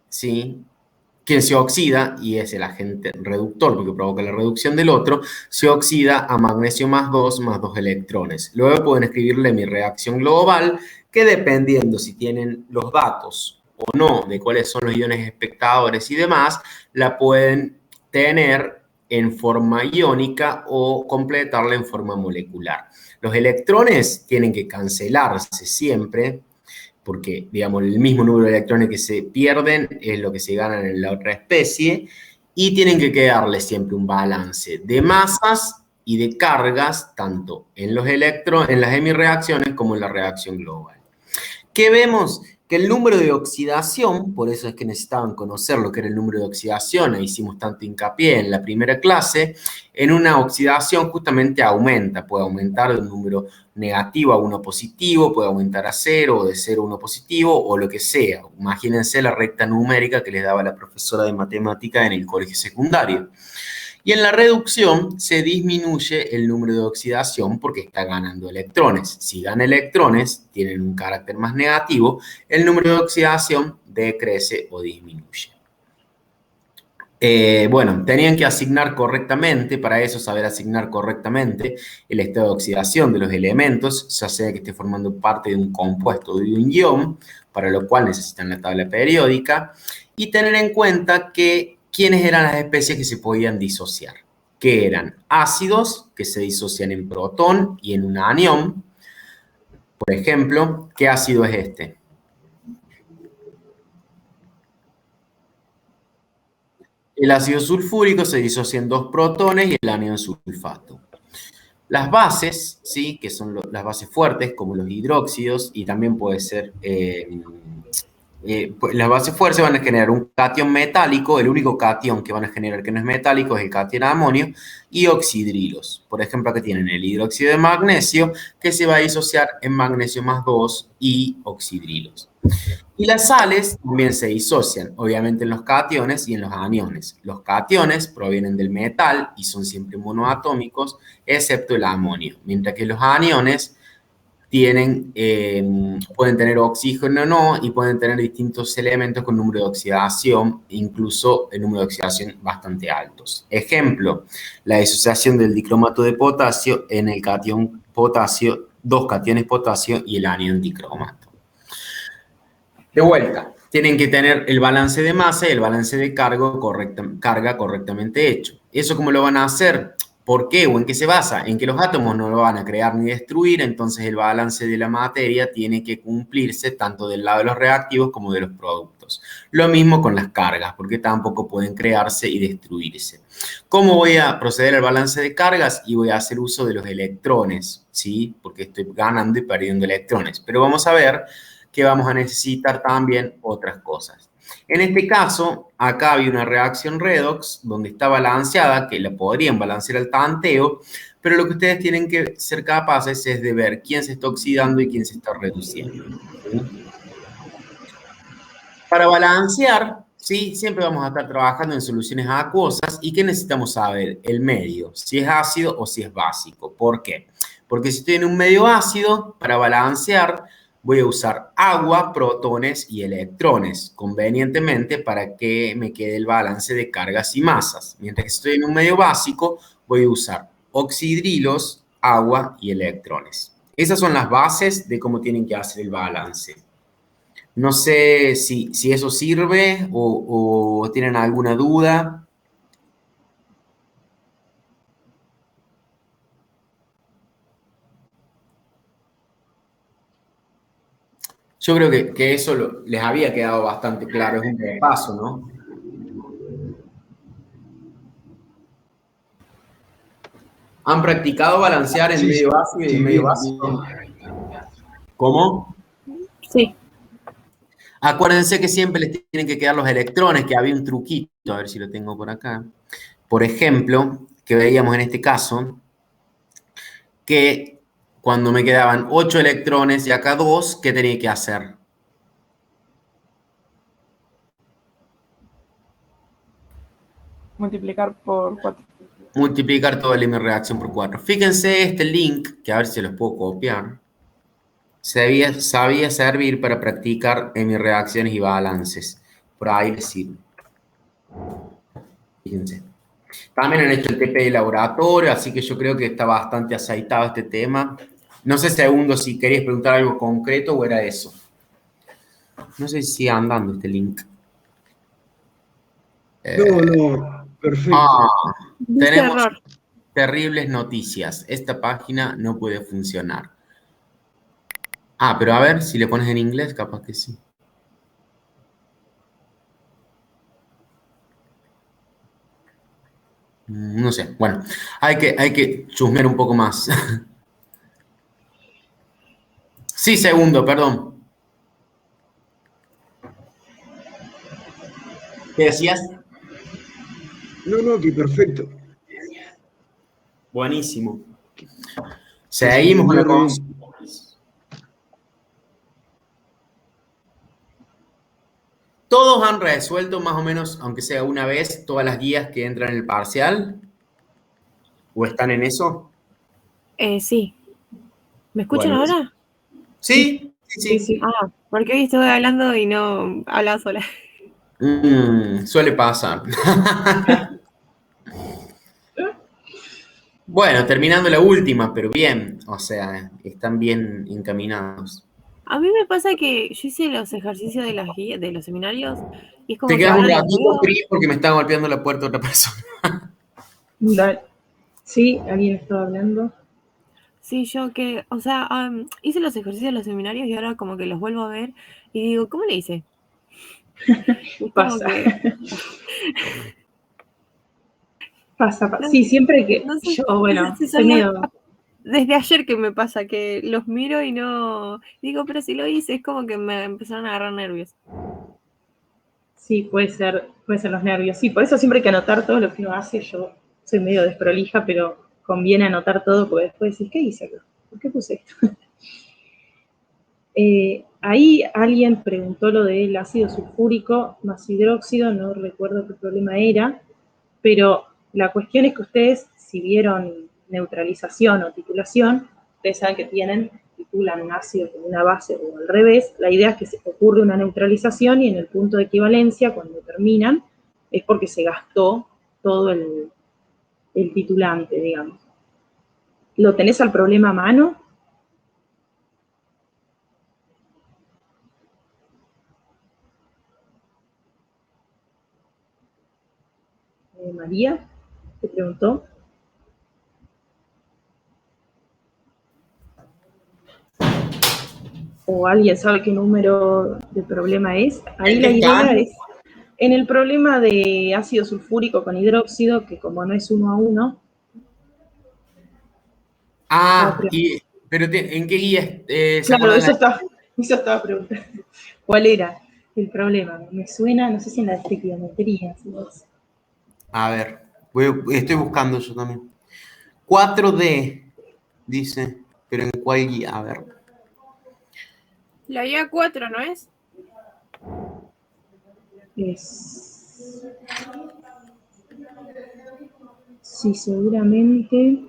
¿sí? Quien se oxida, y es el agente reductor porque provoca la reducción del otro, se oxida a magnesio más 2 electrones. Luego pueden escribirle mi reacción global, que dependiendo si tienen los datos o no de cuáles son los iones espectadores y demás, la pueden tener en forma iónica o completarla en forma molecular. Los electrones tienen que cancelarse siempre, porque, digamos, el mismo número de electrones que se pierden es lo que se ganan en la otra especie, y tienen que quedarle siempre un balance de masas y de cargas, tanto en los electrones, en las hemirreacciones como en la reacción global. ¿Qué vemos? Que el número de oxidación, por eso es que necesitaban conocer lo que era el número de oxidación, e hicimos tanto hincapié en la primera clase, en una oxidación justamente aumenta, puede aumentar de un número negativo a uno positivo, puede aumentar a 0 o de 0 a 1 positivo o lo que sea. Imagínense la recta numérica que les daba la profesora de matemática en el colegio secundario. Y en la reducción se disminuye el número de oxidación porque está ganando electrones. Si gana electrones, tienen un carácter más negativo, el número de oxidación decrece o disminuye. Bueno, tenían que asignar correctamente, para eso saber asignar correctamente el estado de oxidación de los elementos, ya sea que esté formando parte de un compuesto o de un ion, para lo cual necesitan la tabla periódica, y tener en cuenta que quiénes eran las especies que se podían disociar, que eran ácidos, que se disocian en protón y en un anión. Por ejemplo, ¿qué ácido es este? El ácido sulfúrico se disocia en 2 protones y el anión sulfato. Las bases, ¿sí? Que son las bases fuertes, como los hidróxidos, y también puede ser, pues las bases fuertes van a generar un catión metálico, el único catión que van a generar que no es metálico es el catión amonio, y oxidrilos. Por ejemplo, aquí tienen el hidróxido de magnesio, que se va a disociar en magnesio más 2 y oxidrilos. Y las sales también se disocian, obviamente en los cationes y en los aniones. Los cationes provienen del metal y son siempre monoatómicos, excepto el amonio, mientras que los aniones tienen, pueden tener oxígeno o no, y pueden tener distintos elementos con número de oxidación, incluso el número de oxidación bastante altos. Ejemplo, la disociación del dicromato de potasio en el catión potasio, 2 cationes potasio y el anión dicromato. De vuelta, tienen que tener el balance de masa y el balance de carga correctamente hecho. ¿Eso cómo lo van a hacer? ¿Por qué o en qué se basa? En que los átomos no lo van a crear ni destruir, entonces el balance de la materia tiene que cumplirse tanto del lado de los reactivos como de los productos. Lo mismo con las cargas, porque tampoco pueden crearse y destruirse. ¿Cómo voy a proceder al balance de cargas? Y voy a hacer uso de los electrones, ¿sí? Porque estoy ganando y perdiendo electrones. Pero vamos a ver que vamos a necesitar también otras cosas. En este caso, acá había una reacción redox donde está balanceada, que la podrían balancear al tanteo, pero lo que ustedes tienen que ser capaces es de ver quién se está oxidando y quién se está reduciendo. ¿Sí? Para balancear, ¿sí? Siempre vamos a estar trabajando en soluciones acuosas. ¿Y qué necesitamos saber? El medio, si es ácido o si es básico. ¿Por qué? Porque si estoy en un medio ácido, para balancear voy a usar agua, protones y electrones, convenientemente para que me quede el balance de cargas y masas. Mientras que si estoy en un medio básico, voy a usar oxidrilos, agua y electrones. Esas son las bases de cómo tienen que hacer el balance. No sé si eso sirve o tienen alguna duda. Yo creo que eso les había quedado bastante claro, es un repaso, ¿no? ¿Han practicado balancear en Sí, medio ácido y en sí, medio bien, básico? bien. ¿Cómo? Sí. Acuérdense que siempre les tienen que quedar los electrones, que había un truquito, a ver si lo tengo por acá. Por ejemplo, que veíamos en este caso, que cuando me quedaban 8 electrones y acá 2, ¿qué tenía que hacer? Multiplicar por 4. Multiplicar toda la mi reacción por 4. Fíjense este link, que a ver si los puedo copiar, sabía servir para practicar en mis reacciones y balances. Por ahí les sirve. Fíjense. También han hecho el TP de laboratorio, así que yo creo que está bastante aceitado este tema. No sé, segundo, si querías preguntar algo concreto o era eso. No sé si sigue andando este link. No, no, perfecto. Ah, Dice tenemos error. terribles noticias. Esta página no puede funcionar. Ah, pero a ver, si le pones en inglés, capaz que sí. No sé, bueno, hay que chusmear un poco más. Sí, segundo, perdón. ¿Qué decías? No, no, que perfecto. Buenísimo. Que se Seguimos con entendió la re bien. consulta. ¿Todos han resuelto más o menos, aunque sea una vez, todas las guías que entran en el parcial? ¿O están en eso? Sí. ¿Me escuchan Bueno, ahora? Sí, sí, sí, sí, sí. sí. Ah, porque hoy estuve hablando y no hablaba sola. Suele pasar. Bueno, terminando la última, pero bien, o sea, están bien encaminados. A mí me pasa que yo hice los ejercicios de las guías, de los seminarios, y es Te como que quedas un ahora los ratito, veo. Pri, porque me está golpeando la puerta otra persona. Dale. Sí, alguien estaba hablando. Sí, yo que, o sea, hice los ejercicios de los seminarios y ahora como que los vuelvo a ver y digo, ¿cómo le hice? Y es como Pasa. que, Pasa. no, Sí, siempre que no sé, yo, no sé bueno, si soy son muy, medio. desde ayer que me pasa que los miro y no, digo, pero si lo hice, es como que me empezaron a agarrar nervios. Sí, puede ser los nervios. Sí, por eso siempre hay que anotar todo lo que uno hace. Yo soy medio desprolija, pero conviene anotar todo porque después decís, ¿qué hice acá? ¿Por qué puse esto? Ahí alguien preguntó lo del ácido sulfúrico más hidróxido, no recuerdo qué problema era, pero la cuestión es que ustedes, si vieron neutralización o titulación, ustedes saben que titulan un ácido con una base o al revés. La idea es que se ocurre una neutralización y en el punto de equivalencia, cuando terminan, es porque se gastó todo el titulante, digamos. ¿Lo tenés al problema a mano? María, te preguntó. ¿O alguien sabe qué número de problema es? Ahí ¿En la qué idea están? es, en el problema de ácido sulfúrico con hidróxido, que como no es 1 a 1, Ah, pero ¿en qué guía se claro, acuerdan? eso estaba preguntando. ¿Cuál era el problema? Me suena, no sé si en la de estequiometría. A ver, estoy buscando yo también. 4D, dice, pero ¿en cuál guía? A ver. La guía 4, ¿no es? Es, sí, seguramente.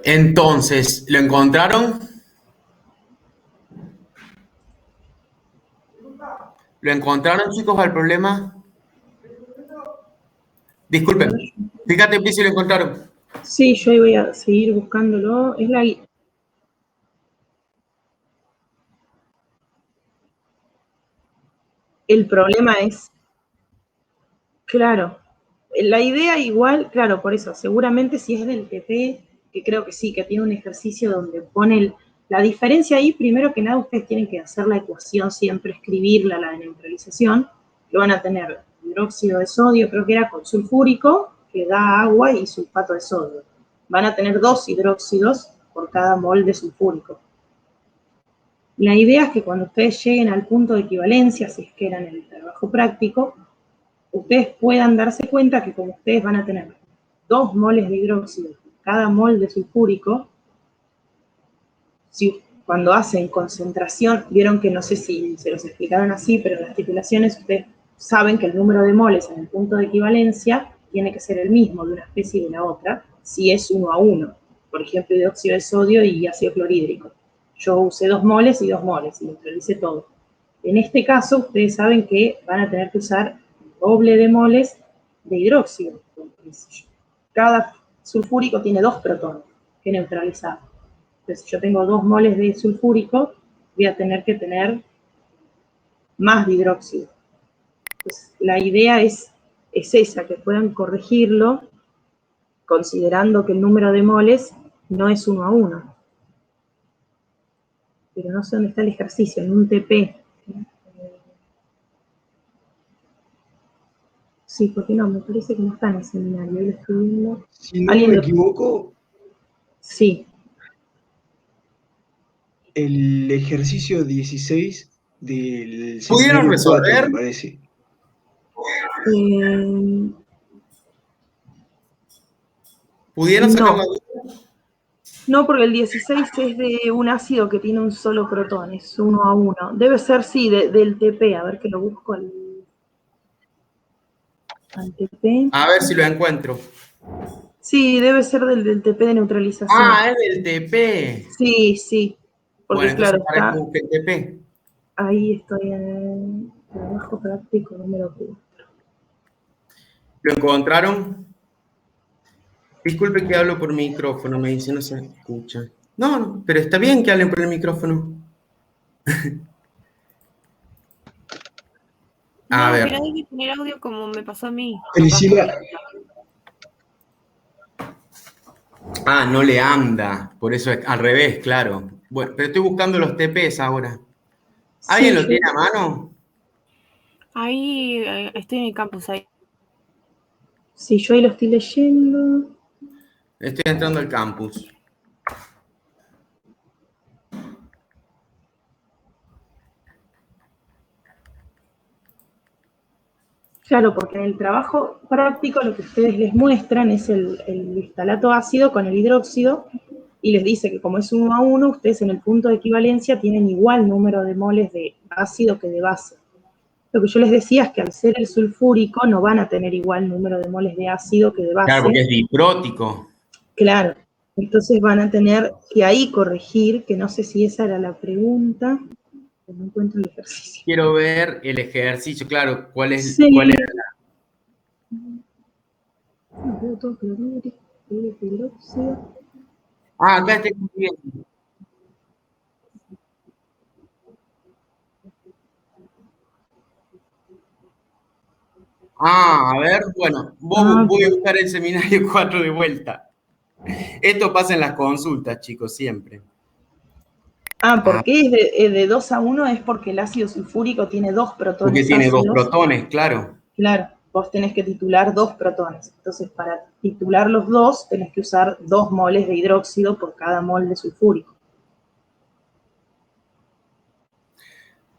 Entonces, ¿lo encontraron? ¿Lo encontraron, chicos, al problema? A ver, Disculpen. Fíjate, Pri, si lo encontraron. sí, yo ahí voy a seguir buscándolo. El problema es, claro, la idea igual, claro, por eso, seguramente si es del TP, que creo que sí, que tiene un ejercicio donde pone la diferencia ahí, primero que nada, ustedes tienen que hacer la ecuación siempre, escribirla, la de neutralización, lo van a tener hidróxido de sodio, creo que era con sulfúrico, que da agua y sulfato de sodio. Van a tener 2 hidróxidos por cada mol de sulfúrico. La idea es que cuando ustedes lleguen al punto de equivalencia, si es que eran en el trabajo práctico, ustedes puedan darse cuenta que como ustedes van a tener 2 moles de hidróxido por cada mol de sulfúrico, si cuando hacen concentración, vieron que no sé si se los explicaron así, pero en las titulaciones ustedes saben que el número de moles en el punto de equivalencia tiene que ser el mismo de una especie y de la otra, si es 1 a 1. Por ejemplo, hidróxido de sodio y ácido clorhídrico. Yo usé 2 moles y 2 moles y neutralicé todo. En este caso, ustedes saben que van a tener que usar doble de moles de hidróxido. Cada sulfúrico tiene 2 protones que neutralizar. Entonces, si yo tengo 2 moles de sulfúrico, voy a tener que tener más de hidróxido. Entonces, la idea es esa, que puedan corregirlo considerando que el número de moles no es 1 a 1. Pero no sé dónde está el ejercicio, en un TP. Sí, porque no, me parece que no está en el seminario, ahí lo estoy viendo. Si no me equivoco, sí. El ejercicio 16 del ¿Pudieron seminario 4, resolver? me parece. ¿Pudieron sacar la duda? No, porque el 16 es de un ácido que tiene un solo protón, es 1 a 1. Debe ser, sí, del TP, a ver que lo busco al TP. A ver si lo encuentro. Sí, debe ser del TP de neutralización. Ah, es del TP. Sí, sí. Porque Bueno, claro, entonces para está, que busque el TP. ahí estoy en el trabajo práctico número 4. ¿Lo encontraron? Disculpe que hablo por micrófono, me dice, no se escucha. No, no, pero está bien que hablen por el micrófono. A ver. Pero hay que tener audio como me pasó a mí. Priscila. Ah, no le anda, por eso es al revés, claro. Bueno, pero estoy buscando los TPs ahora. ¿Alguien Sí, lo tiene a mano? Ahí estoy en el campus ahí. Sí, yo ahí lo estoy leyendo. Estoy entrando al campus. Claro, porque en el trabajo práctico lo que ustedes les muestran es el istalato ácido con el hidróxido y les dice que como es 1 a 1, ustedes en el punto de equivalencia tienen igual número de moles de ácido que de base. Lo que yo les decía es que al ser el sulfúrico no van a tener igual número de moles de ácido que de base. Claro, porque es diprótico. Claro, entonces van a tener que ahí corregir, que no sé si esa era la pregunta, pero no encuentro el ejercicio. Quiero ver el ejercicio, claro, cuál es, Sí. cuál era la... Ah, acá está bien. Ah, a ver, bueno, voy a buscar el seminario 4 de vuelta. Esto pasa en las consultas, chicos, siempre. Ah, ¿por qué es de 2 a 1? Es porque el ácido sulfúrico tiene 2 protones. Porque tiene ácidos. 2 protones, claro. Claro, vos tenés que titular 2 protones. Entonces, para titular los 2, tenés que usar 2 moles de hidróxido por cada mol de sulfúrico.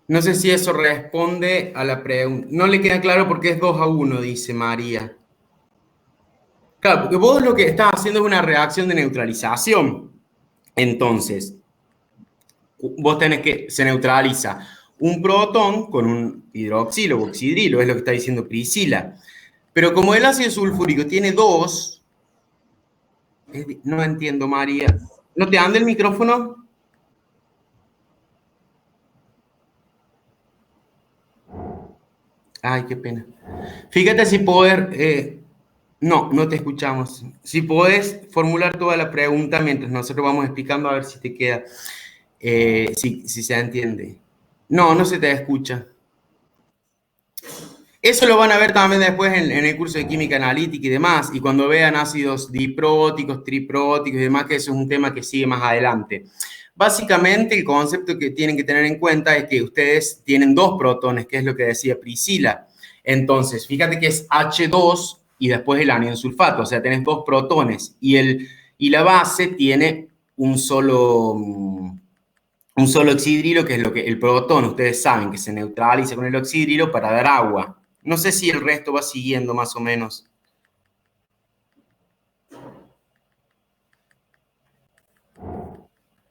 No sé si eso responde a la pregunta. No le queda claro porque es 2 a 1, dice María. Claro, porque vos lo que estás haciendo es una reacción de neutralización. Entonces, vos tenés que, se neutraliza un protón con un hidroxilo o oxidrilo, es lo que está diciendo Priscila. Pero como el ácido sulfúrico tiene 2, no entiendo, María. ¿No te anda el micrófono? Ay, qué pena. Fíjate si poder... no te escuchamos. Si podés formular toda la pregunta mientras nosotros vamos explicando a ver si te queda, si se entiende. No se te escucha. Eso lo van a ver también después en el curso de química analítica y demás, y cuando vean ácidos dipróticos, tripróticos y demás, que eso es un tema que sigue más adelante. Básicamente, el concepto que tienen que tener en cuenta es que ustedes tienen dos protones, que es lo que decía Priscila. Entonces, fíjate que es H2 y después el anión sulfato, o sea, tenés dos protones, y la base tiene un solo oxidrilo, que es lo que el protón, ustedes saben, que se neutraliza con el oxidrilo para dar agua. No sé si el resto va siguiendo más o menos.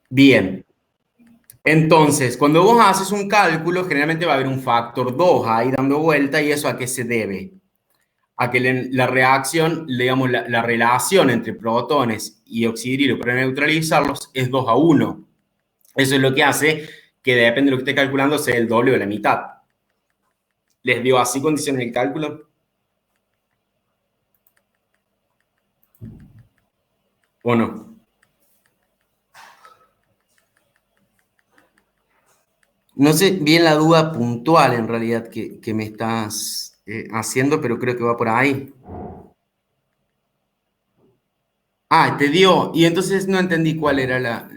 Bien. Entonces, cuando vos haces un cálculo, generalmente va a haber un factor 2 ahí dando vuelta, ¿y eso a qué se debe? A que la reacción, digamos, la relación entre protones y oxidrilo para neutralizarlos es 2:1. Eso es lo que hace que, depende de lo que esté calculando, sea el doble o la mitad. ¿Les dio así condiciones el cálculo? ¿O no? No sé bien la duda puntual en realidad que me estás haciendo, pero creo que va por ahí. Ah, te dio. Y entonces no entendí cuál era la...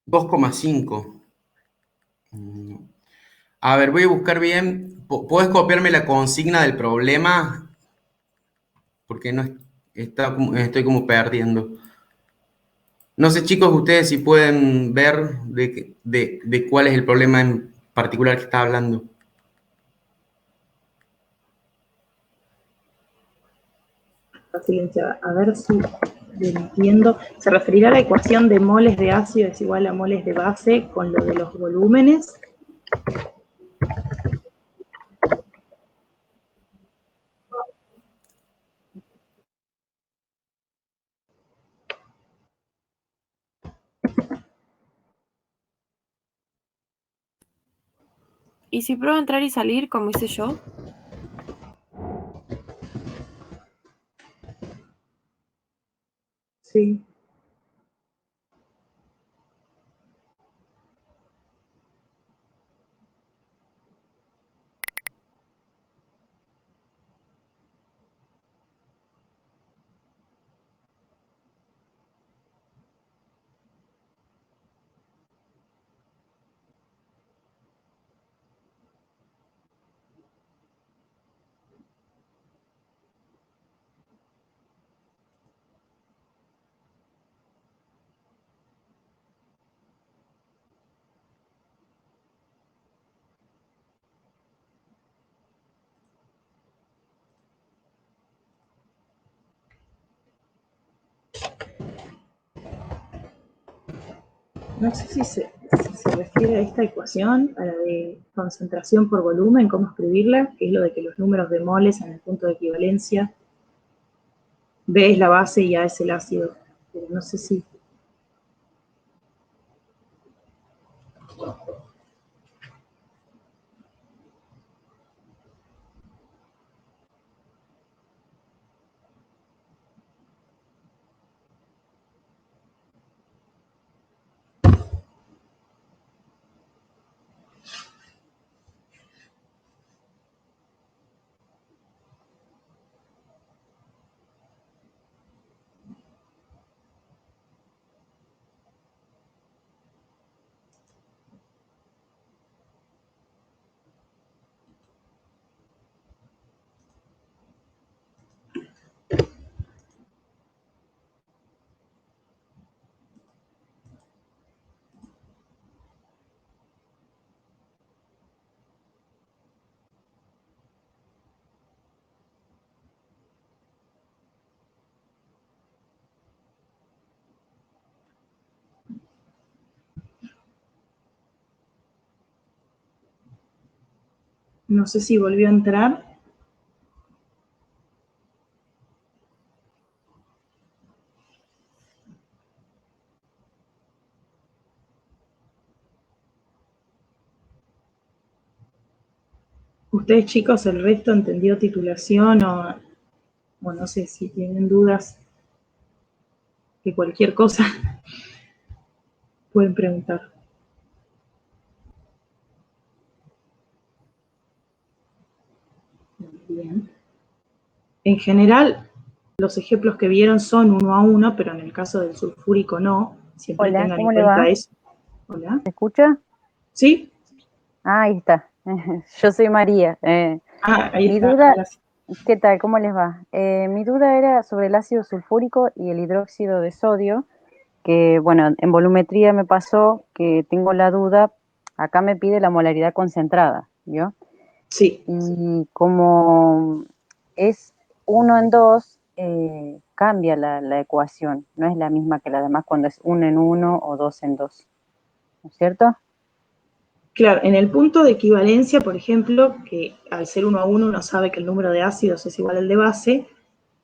2,5. A ver, voy a buscar bien. ¿Puedes copiarme la consigna del problema? Porque no estoy como perdiendo. No sé, chicos, ustedes si pueden ver de cuál es el problema en particular que está hablando. Silenciada. A ver si lo entiendo. Se referirá a la ecuación de moles de ácido es igual a moles de base con lo de los volúmenes. ¿Y si pruebo a entrar y salir como hice yo? Sí. No sé si se refiere a esta ecuación, a la de concentración por volumen, cómo escribirla, que es lo de que los números de moles en el punto de equivalencia, B es la base y A es el ácido. Pero no sé si... No sé si volvió a entrar. ¿Ustedes, chicos, el resto entendió titulación o o no sé si tienen dudas de cualquier cosa, pueden preguntar. Bien. En general, los ejemplos que vieron son 1 a 1, pero en el caso del sulfúrico no. Siempre Hola, tengan en ¿cómo le cuenta va? eso. Hola. ¿Me escucha? ¿Sí? Ah, ahí está. Yo soy María. Ahí Mi está. duda, Gracias. ¿qué tal? ¿Cómo les va? Mi duda era sobre el ácido sulfúrico y el hidróxido de sodio, que bueno, en volumetría me pasó que tengo la duda, acá me pide la molaridad concentrada, ¿vio? Sí. Y como es 1 en 2, cambia la ecuación, no es la misma que la demás cuando es 1 en 1 o 2 en 2, ¿no es cierto? Claro, en el punto de equivalencia, por ejemplo, que al ser 1 a 1 uno sabe que el número de ácidos es igual al de base,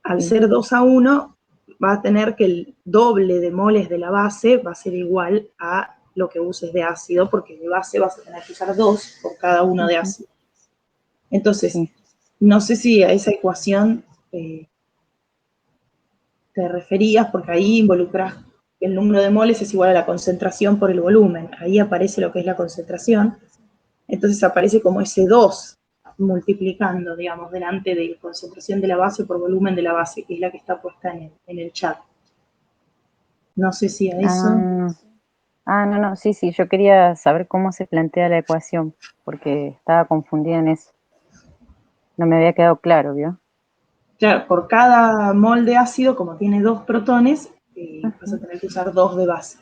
al Sí. ser 2 a 1 va a tener que el doble de moles de la base va a ser igual a lo que uses de ácido, porque de base vas a tener que usar 2 por cada uno de ácido. Entonces, Sí. no sé si a esa ecuación te referías, porque ahí involucras el número de moles es igual a la concentración por el volumen. Ahí aparece lo que es la concentración. Entonces aparece como ese 2 multiplicando, digamos, delante de la concentración de la base por volumen de la base, que es la que está puesta en el chat. No sé si a eso... No, sí, yo quería saber cómo se plantea la ecuación, porque estaba confundida en eso. No me había quedado claro, ¿vio? Claro, por cada mol de ácido, como tiene 2 protones, vas a tener que usar 2 de base.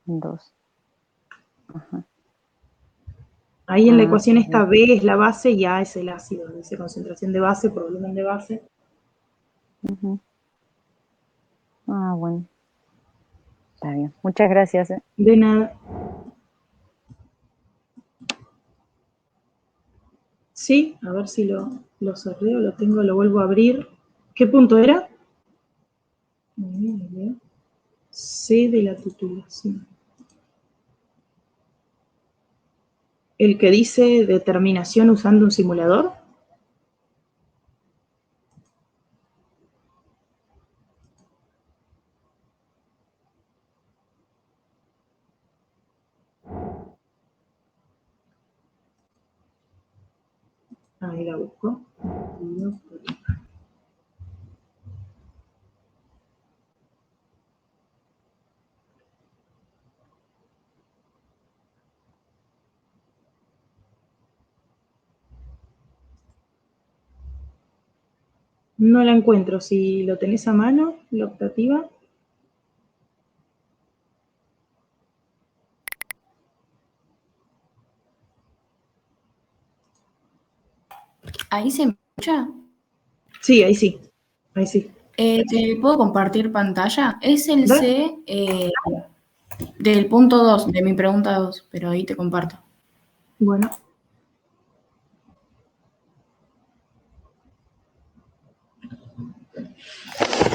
2. Ajá. Ahí en la ecuación Está esta bien. B es la base y A es el ácido, dice concentración de base por volumen de base. Ujú. Bueno. Está bien. Muchas gracias. De nada. Sí, a ver si lo cerré o lo tengo, lo vuelvo a abrir. ¿Qué punto era? C de la titulación. ¿El que dice determinación usando un simulador? Ahí la busco. No la encuentro. Si lo tenés a mano, la optativa. ¿Ahí se me escucha? Sí, ahí sí. Ahí sí. ¿Te puedo compartir pantalla? Es el ¿Da? C del punto 2, de mi pregunta 2, pero ahí te comparto. Bueno.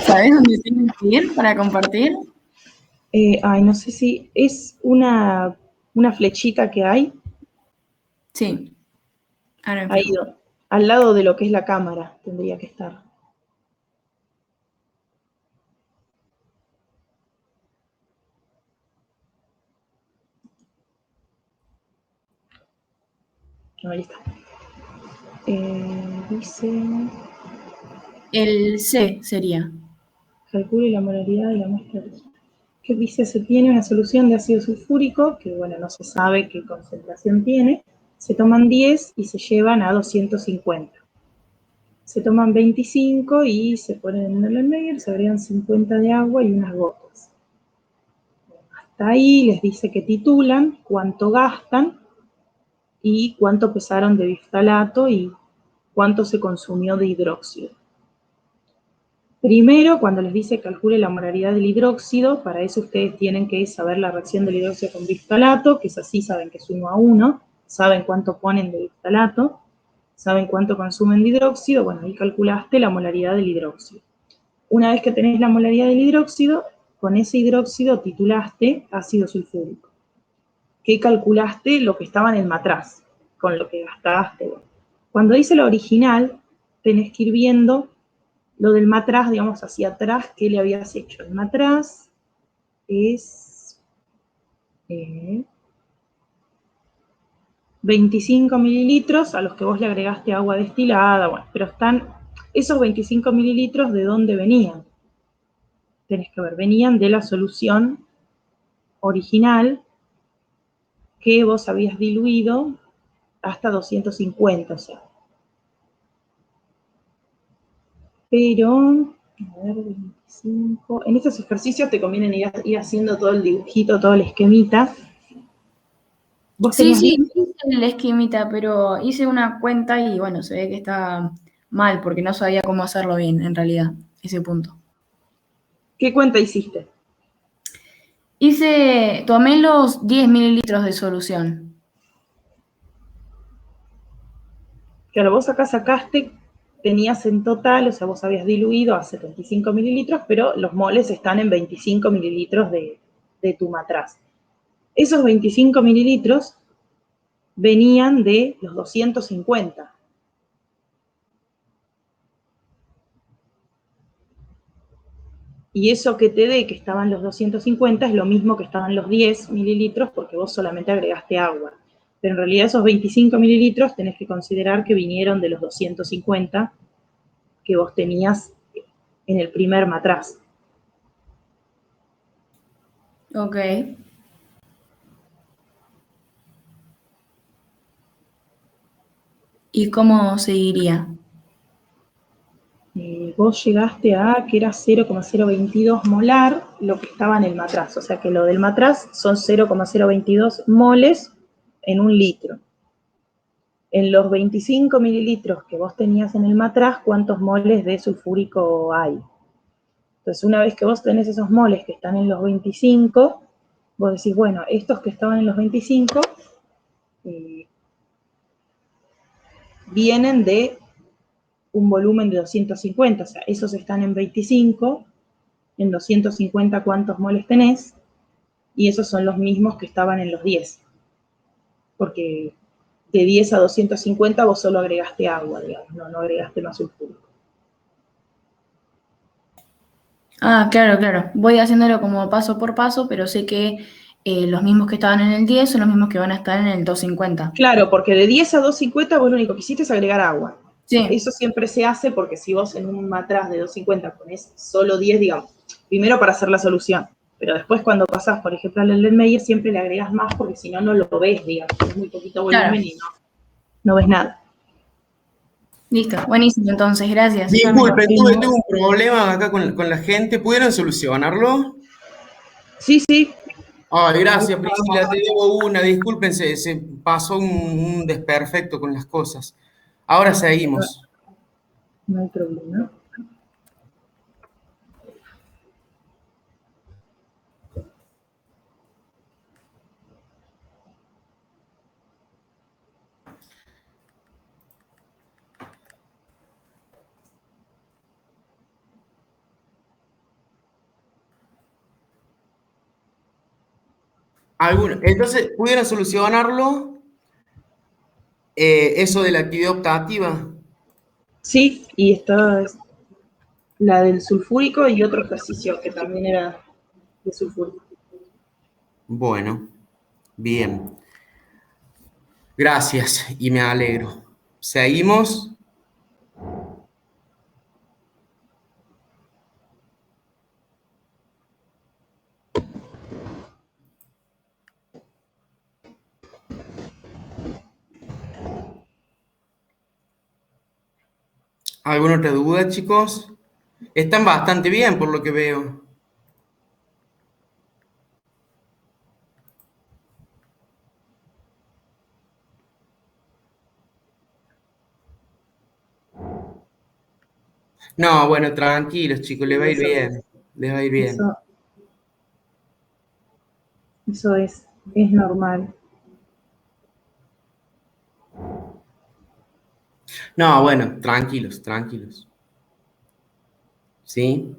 ¿Sabes dónde tienes que ir para compartir? No sé si es una flechita que hay Sí, ahora me ahí, fijo. al lado de lo que es la cámara, tendría que estar. Ahí está. Dice, El C sería. calcule la molaridad de la muestra. Que dice, se tiene una solución de ácido sulfúrico, que bueno, no se sabe qué concentración tiene, se toman 10 y se llevan a 250. Se toman 25 y se ponen en el Erlenmeyer, se agregan 50 de agua y unas gotas. Hasta ahí les dice que titulan, cuánto gastan y cuánto pesaron de biftalato y cuánto se consumió de hidróxido. Primero, cuando les dice calcule la molaridad del hidróxido, para eso ustedes tienen que saber la reacción del hidróxido con biftalato, que es así, saben que es 1 a 1, saben cuánto ponen de biftalato, saben cuánto consumen de hidróxido, bueno, ahí calculaste la molaridad del hidróxido. Una vez que tenés la molaridad del hidróxido, con ese hidróxido titulaste ácido sulfúrico, que calculaste lo que estaba en el matraz, con lo que gastaste. Cuando dice la original, tenés que ir viendo lo del matraz, digamos, hacia atrás, ¿qué le habías hecho? El matraz es 25 mililitros a los que vos le agregaste agua destilada, bueno, pero están esos 25 mililitros, ¿de dónde venían? Tenés que ver, venían de la solución original que vos habías diluido hasta 250, o sea. Pero, a ver, 25. En estos ejercicios te conviene ir haciendo todo el dibujito, todo el esquemita. ¿Vos Sí, tenías sí, bien? hice el esquemita, pero hice una cuenta y bueno, se ve que está mal porque no sabía cómo hacerlo bien, en realidad, ese punto. ¿Qué cuenta hiciste? Tomé los 10 mililitros de solución. Claro, vos acá sacaste, tenías en total, o sea, vos habías diluido a 75 mililitros, pero los moles están en 25 mililitros de tu matraz. Esos 25 mililitros venían de los 250. Y eso que te dé que estaban los 250 es lo mismo que estaban los 10 mililitros porque vos solamente agregaste agua. Pero en realidad esos 25 mililitros tenés que considerar que vinieron de los 250 que vos tenías en el primer matraz. Ok. ¿Y cómo seguiría? Vos llegaste a que era 0,022 molar lo que estaba en el matraz. O sea que lo del matraz son 0,022 moles en un litro. En los 25 mililitros que vos tenías en el matraz, ¿cuántos moles de sulfúrico hay? Entonces, una vez que vos tenés esos moles que están en los 25, vos decís, bueno, estos que estaban en los 25 vienen de un volumen de 250, o sea, esos están en 25, en 250 cuántos moles tenés, y esos son los mismos que estaban en los 10, porque de 10 a 250 vos solo agregaste agua, digamos, no agregaste más sulfúrico. Ah, claro, claro. Voy haciéndolo como paso por paso, pero sé que los mismos que estaban en el 10 son los mismos que van a estar en el 250. Claro, porque de 10 a 250 vos lo único que hiciste es agregar agua. Sí, Eso siempre se hace porque si vos en un matraz de 250 pones solo 10, digamos, primero para hacer la solución, pero después cuando pasás, por ejemplo, al Erlenmeyer siempre le agregas más porque si no, no lo ves, digamos, es muy poquito claro. volumen y no ves nada. Listo. Buenísimo, entonces, gracias. Ya me Disculpen, tuve un problema acá con la gente. ¿Pudieron solucionarlo? Sí, sí, Ay, gracias, Priscila, te debo una. Disculpen, se pasó un desperfecto con las cosas. Ahora seguimos. no hay problema. Entonces, ¿pudieron solucionarlo? Eso de la actividad optativa. Sí, y esta es la del sulfúrico y otro ejercicio que también era de sulfúrico. Bueno, bien. Gracias y me alegro. Seguimos. ¿Alguna otra duda, chicos? Están bastante bien por lo que veo. No, bueno, tranquilos, chicos, les va a ir bien. Les va a ir bien. Eso es normal. No, bueno, tranquilos, tranquilos. ¿Sí?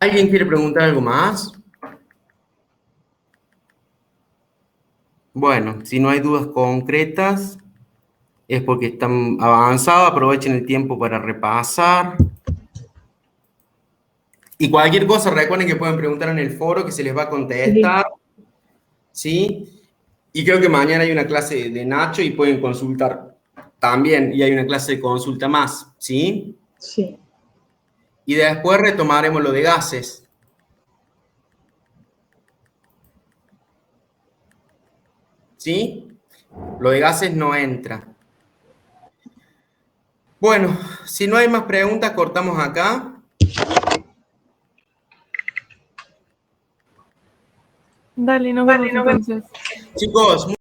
¿Alguien quiere preguntar algo más? Bueno, si no hay dudas concretas, es porque están avanzados. Aprovechen el tiempo para repasar. Y cualquier cosa, recuerden que pueden preguntar en el foro que se les va a contestar. ¿Sí? Y creo que mañana hay una clase de Nacho y pueden consultar también. Y hay una clase de consulta más. ¿Sí? Sí. Y después retomaremos lo de gases. ¿Sí? Lo de gases no entra. Bueno, si no hay más preguntas, cortamos acá. Dale, nos vemos entonces. Chicos,